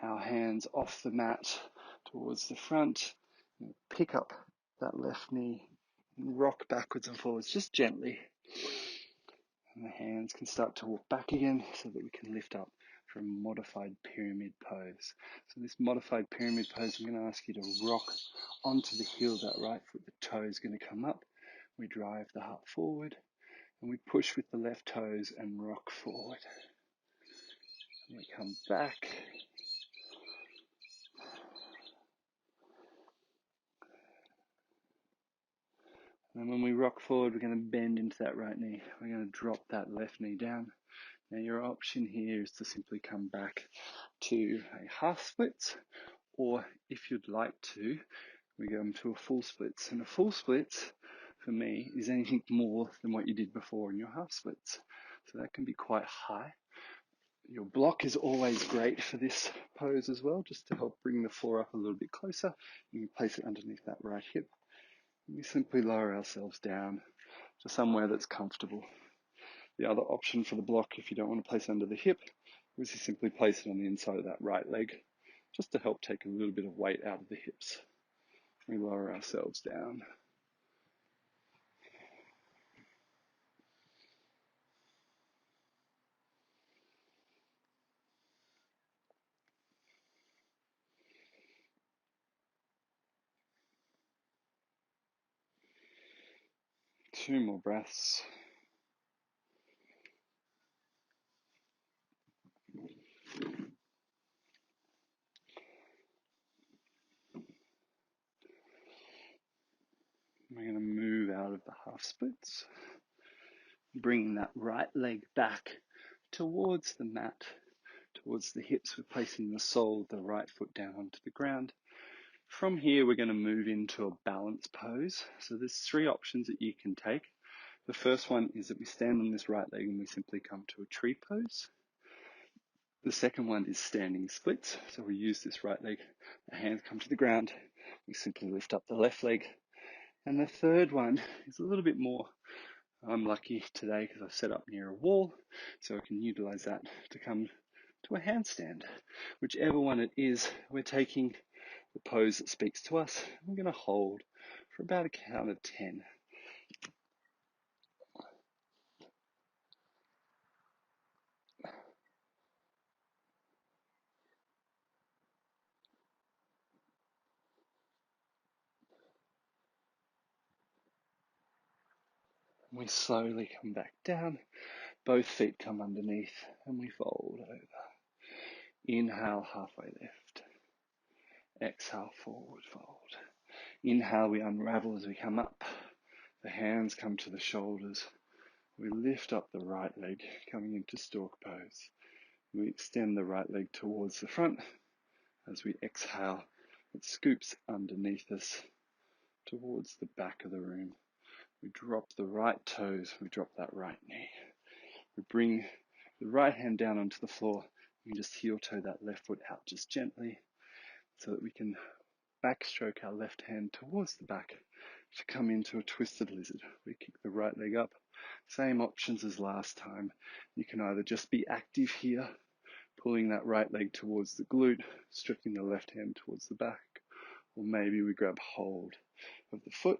[SPEAKER 2] our hands off the mat towards the front, and pick up that left knee and rock backwards and forwards just gently. And the hands can start to walk back again so that we can lift up for a modified pyramid pose. So this modified pyramid pose, I'm going to ask you to rock onto the heel of that right foot. The toe is going to come up. We drive the heart forward and we push with the left toes and rock forward. And we come back. And when we rock forward, we're going to bend into that right knee. We're going to drop that left knee down. Now your option here is to simply come back to a half splits, or if you'd like to, we go into a full splits. And a full splits, for me, is anything more than what you did before in your half splits. So that can be quite high. Your block is always great for this pose as well, just to help bring the floor up a little bit closer. You can place it underneath that right hip. We simply lower ourselves down to somewhere that's comfortable. The other option for the block, if you don't want to place it under the hip, is to simply place it on the inside of that right leg, just to help take a little bit of weight out of the hips. We lower ourselves down. Two more breaths. We're going to move out of the half splits, bringing that right leg back towards the mat, towards the hips. We're placing the sole of the right foot down onto the ground. From here, we're going to move into a balance pose. So there's 3 options that you can take. The first one is that we stand on this right leg and we simply come to a tree pose. The second one is standing splits. So we use this right leg, the hands come to the ground. We simply lift up the left leg. And the third one is a little bit more, I'm lucky today because I've set up near a wall, so I can utilize that to come to a handstand. Whichever one it is, we're taking the pose that speaks to us. We're going to hold for about a count of 10. We slowly come back down, both feet come underneath, and we fold over. Inhale, halfway lift. Exhale, forward fold. Inhale, we unravel as we come up. The hands come to the shoulders. We lift up the right leg, coming into stork pose. We extend the right leg towards the front. As we exhale, it scoops underneath us towards the back of the room. We drop the right toes, we drop that right knee. We bring the right hand down onto the floor. We just heel toe that left foot out just gently so that we can backstroke our left hand towards the back to come into a twisted lizard. We kick the right leg up. Same options as last time. You can either just be active here, pulling that right leg towards the glute, stretching the left hand towards the back, or maybe we grab hold of the foot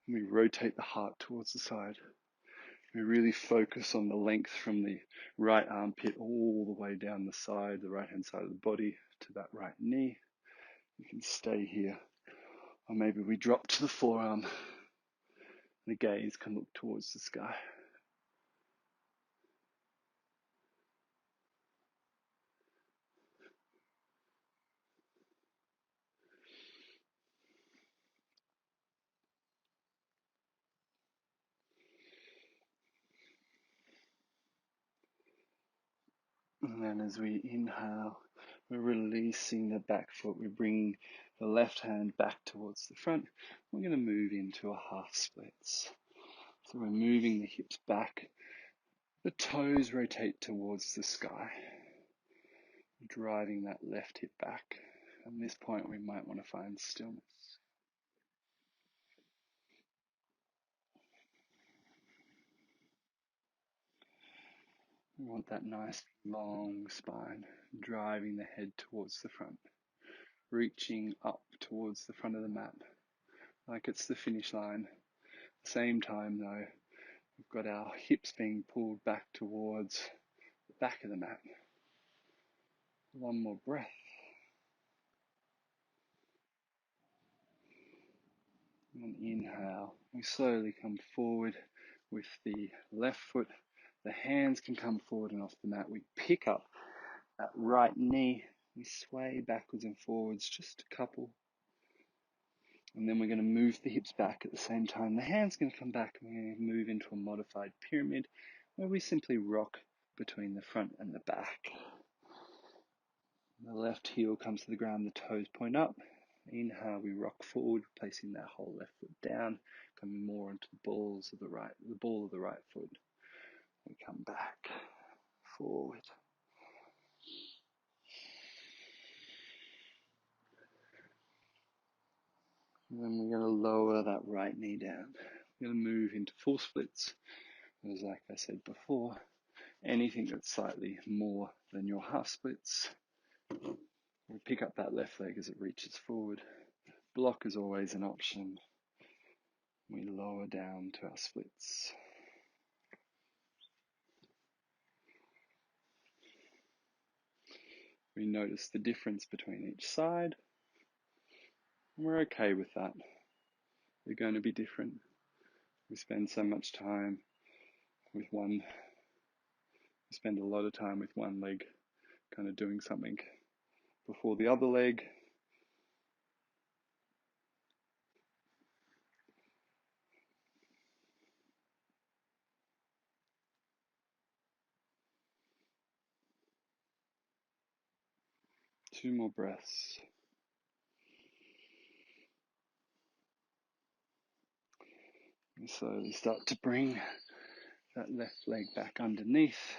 [SPEAKER 2] and we rotate the heart towards the side. We really focus on the length from the right armpit all the way down the side, the right hand side of the body to that right knee. You can stay here. Or maybe we drop to the forearm and the gaze can look towards the sky. And then as we inhale, we're releasing the back foot. We bring the left hand back towards the front. We're going to move into a half splits. So we're moving the hips back. The toes rotate towards the sky, driving that left hip back. At this point, we might want to find stillness. We want that nice long spine, driving the head towards the front, reaching up towards the front of the mat, like it's the finish line. At the same time though, we've got our hips being pulled back towards the back of the mat. One more breath. And inhale, we slowly come forward with the left foot. The hands can come forward and off the mat. We pick up that right knee. We sway backwards and forwards, just a couple. And then we're going to move the hips back at the same time. The hands going to come back and we're going to move into a modified pyramid where we simply rock between the front and the back. The left heel comes to the ground, the toes point up. Inhale, we rock forward, placing that whole left foot down, coming more onto the ball of the right foot. We come back, forward. And then we're going to lower that right knee down. We're going to move into full splits. As like I said before, anything that's slightly more than your half splits, we pick up that left leg as it reaches forward. Block is always an option. We lower down to our splits. We notice the difference between each side. And we're okay with that. They're going to be different. We spend so much time with one, we spend a lot of time with one leg kind of doing something before the other leg. Two more breaths. We slowly start to bring that left leg back underneath.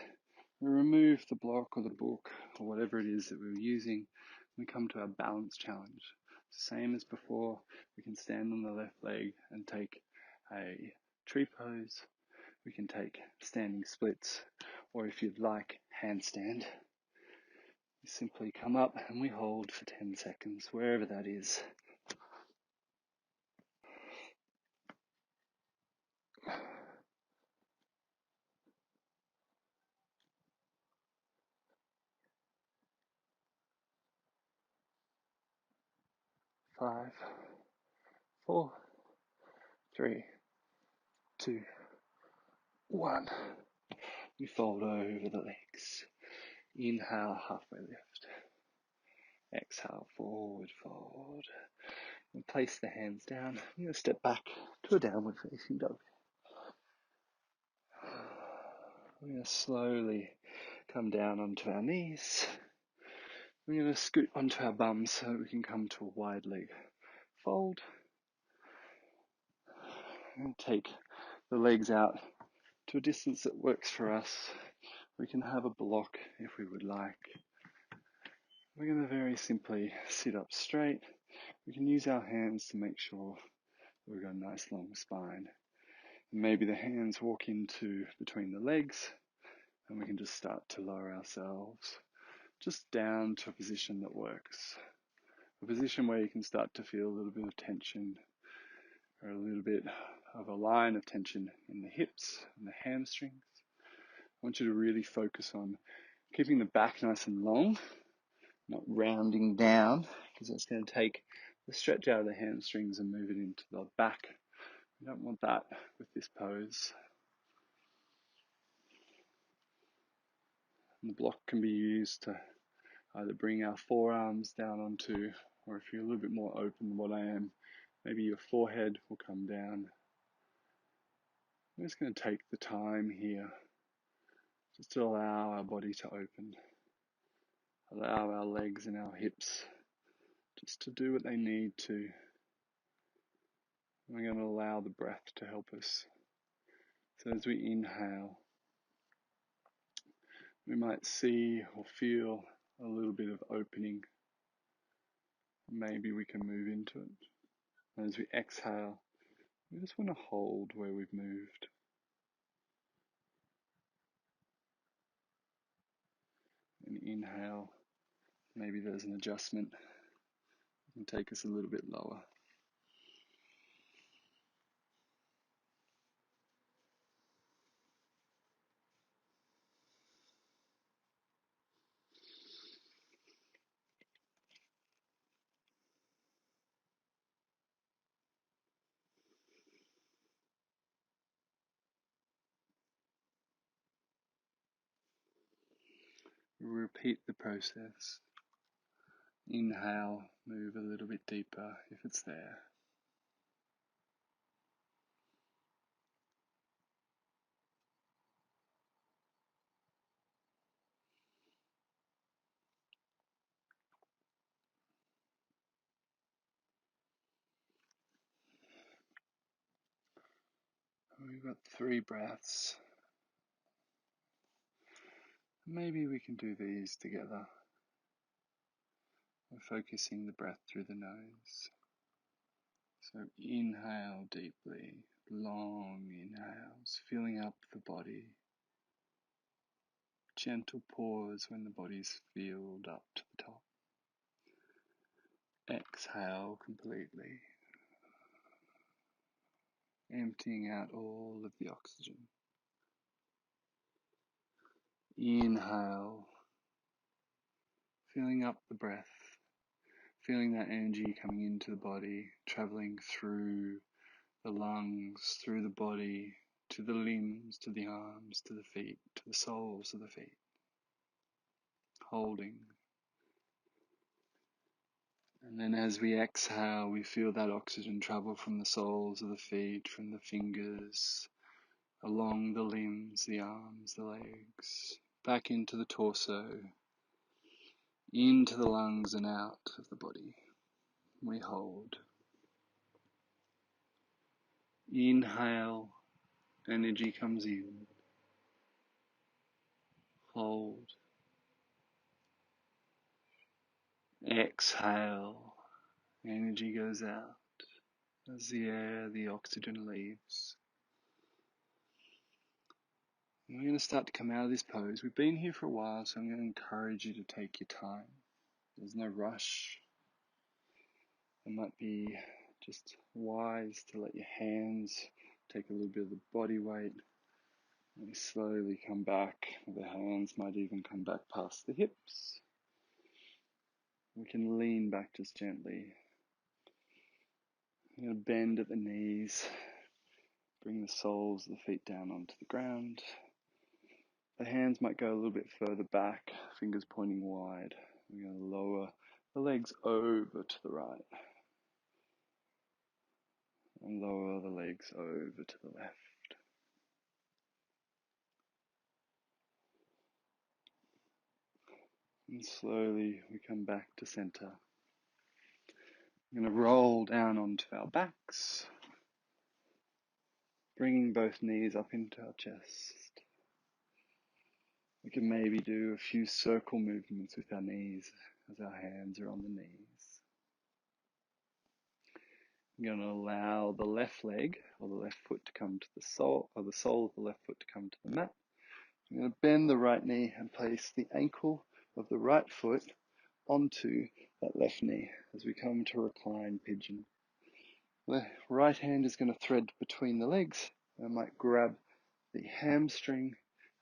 [SPEAKER 2] We remove the block or the book or whatever it is that we were using. We come to our balance challenge. Same as before, we can stand on the left leg and take a tree pose. We can take standing splits, or if you'd like, handstand. We simply come up and we hold for 10 seconds, wherever that is. Five, four, three, two, one. We fold over the legs. Inhale, halfway lift. Exhale, forward fold. And place the hands down. I'm going to step back to a downward facing dog. We're going to slowly come down onto our knees. We're going to scoot onto our bums so that we can come to a wide leg fold. And take the legs out to a distance that works for us. We can have a block if we would like. We're going to very simply sit up straight. We can use our hands to make sure We've got a nice long spine. And maybe the hands walk into between the legs, and we can just start to lower ourselves just down to a position that works. A position where you can start to feel a little bit of tension, or a little bit of a line of tension in the hips and the hamstrings. I want you to really focus on keeping the back nice and long, not rounding down, because that's going to take the stretch out of the hamstrings and move it into the back. We don't want that with this pose. And the block can be used to either bring our forearms down onto, or if you're a little bit more open than what I am, maybe your forehead will come down. I'm just going to take the time here just to allow our body to open, allow our legs and our hips just to do what they need to. We're going to allow the breath to help us. So as we inhale, we might see or feel a little bit of opening. Maybe we can move into it. And as we exhale, we just want to hold where we've moved. And inhale, maybe there's an adjustment. It can take us a little bit lower. Repeat the process. Inhale, move a little bit deeper if it's there. We've got 3 breaths. Maybe we can do these together. We're focusing the breath through the nose. So inhale deeply, long inhales, filling up the body. Gentle pause when the body's filled up to the top. Exhale completely, emptying out all of the oxygen. Inhale, filling up the breath, feeling that energy coming into the body, traveling through the lungs, through the body, to the limbs, to the arms, to the feet, to the soles of the feet. Holding. And then as we exhale, we feel that oxygen travel from the soles of the feet, from the fingers, along the limbs, the arms, the legs, back into the torso, into the lungs and out of the body. We hold. Inhale, energy comes in. Hold. Exhale, energy goes out as the air, the oxygen leaves. And we're going to start to come out of this pose. We've been here for a while, so I'm going to encourage you to take your time. There's no rush. It might be just wise to let your hands take a little bit of the body weight. And slowly come back. The hands might even come back past the hips. We can lean back just gently. I'm going to bend at the knees. Bring the soles of the feet down onto the ground. The hands might go a little bit further back, fingers pointing wide. We're going to lower the legs over to the right. And lower the legs over to the left. And slowly we come back to center. We're going to roll down onto our backs, bringing both knees up into our chest. We can maybe do a few circle movements with our knees as our hands are on the knees. I'm going to allow the left leg or the left foot to come to the sole, or the sole of the left foot to come to the mat. I'm going to bend the right knee and place the ankle of the right foot onto that left knee as we come to recline pigeon. The right hand is going to thread between the legs. I might grab the hamstring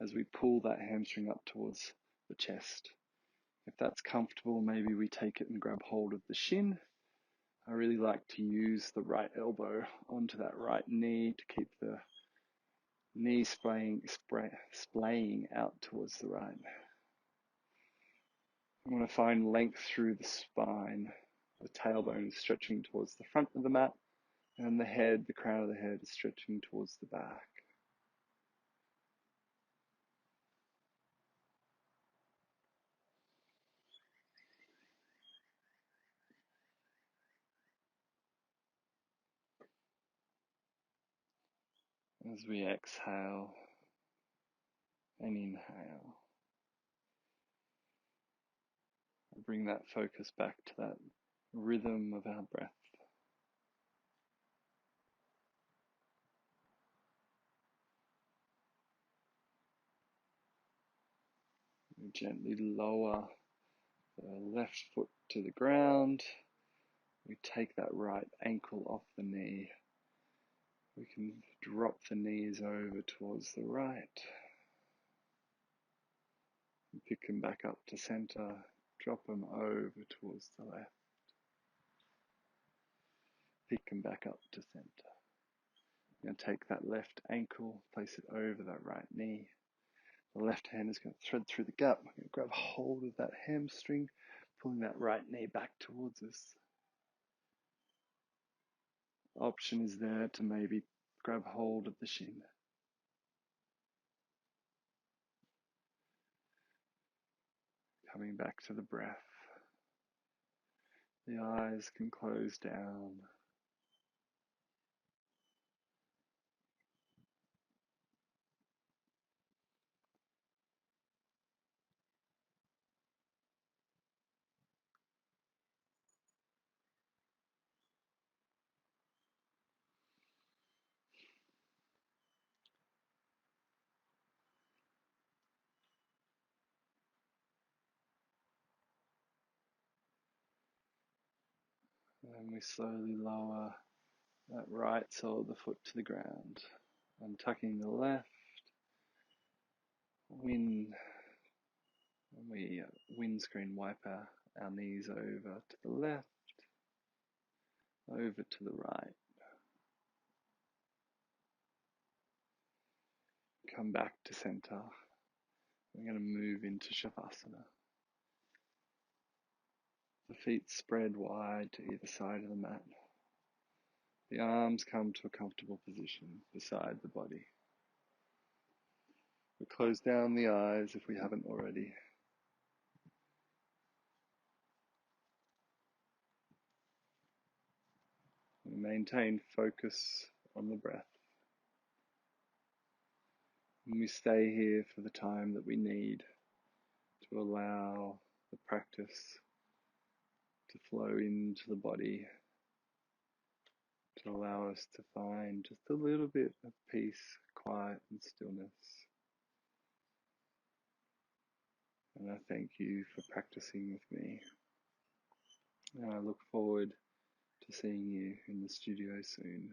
[SPEAKER 2] as we pull that hamstring up towards the chest. If that's comfortable, maybe we take it and grab hold of the shin. I really like to use the right elbow onto that right knee to keep the knee splaying out towards the right. I want to find length through the spine. The tailbone is stretching towards the front of the mat, and the head, the crown of the head, is stretching towards the back. As we exhale and inhale, bring that focus back to that rhythm of our breath. We gently lower the left foot to the ground. We take that right ankle off the knee. We can drop the knees over towards the right. Pick them back up to center. Drop them over towards the left. Pick them back up to center. We're going to take that left ankle, place it over that right knee. The left hand is going to thread through the gap. We're going to grab hold of that hamstring, pulling that right knee back towards us. Option is there to maybe grab hold of the shin. Coming back to the breath. The eyes can close down. And we slowly lower that right sole of the foot to the ground. Untucking the left. And we windscreen wipe our knees over to the left, over to the right. Come back to center. We're going to move into Shavasana. The feet spread wide to either side of the mat. The arms come to a comfortable position beside the body. We close down the eyes if we haven't already. We maintain focus on the breath. And we stay here for the time that we need to allow the practice to flow into the body, to allow us to find just a little bit of peace, quiet and stillness. And I thank you for practicing with me. And I look forward to seeing you in the studio soon.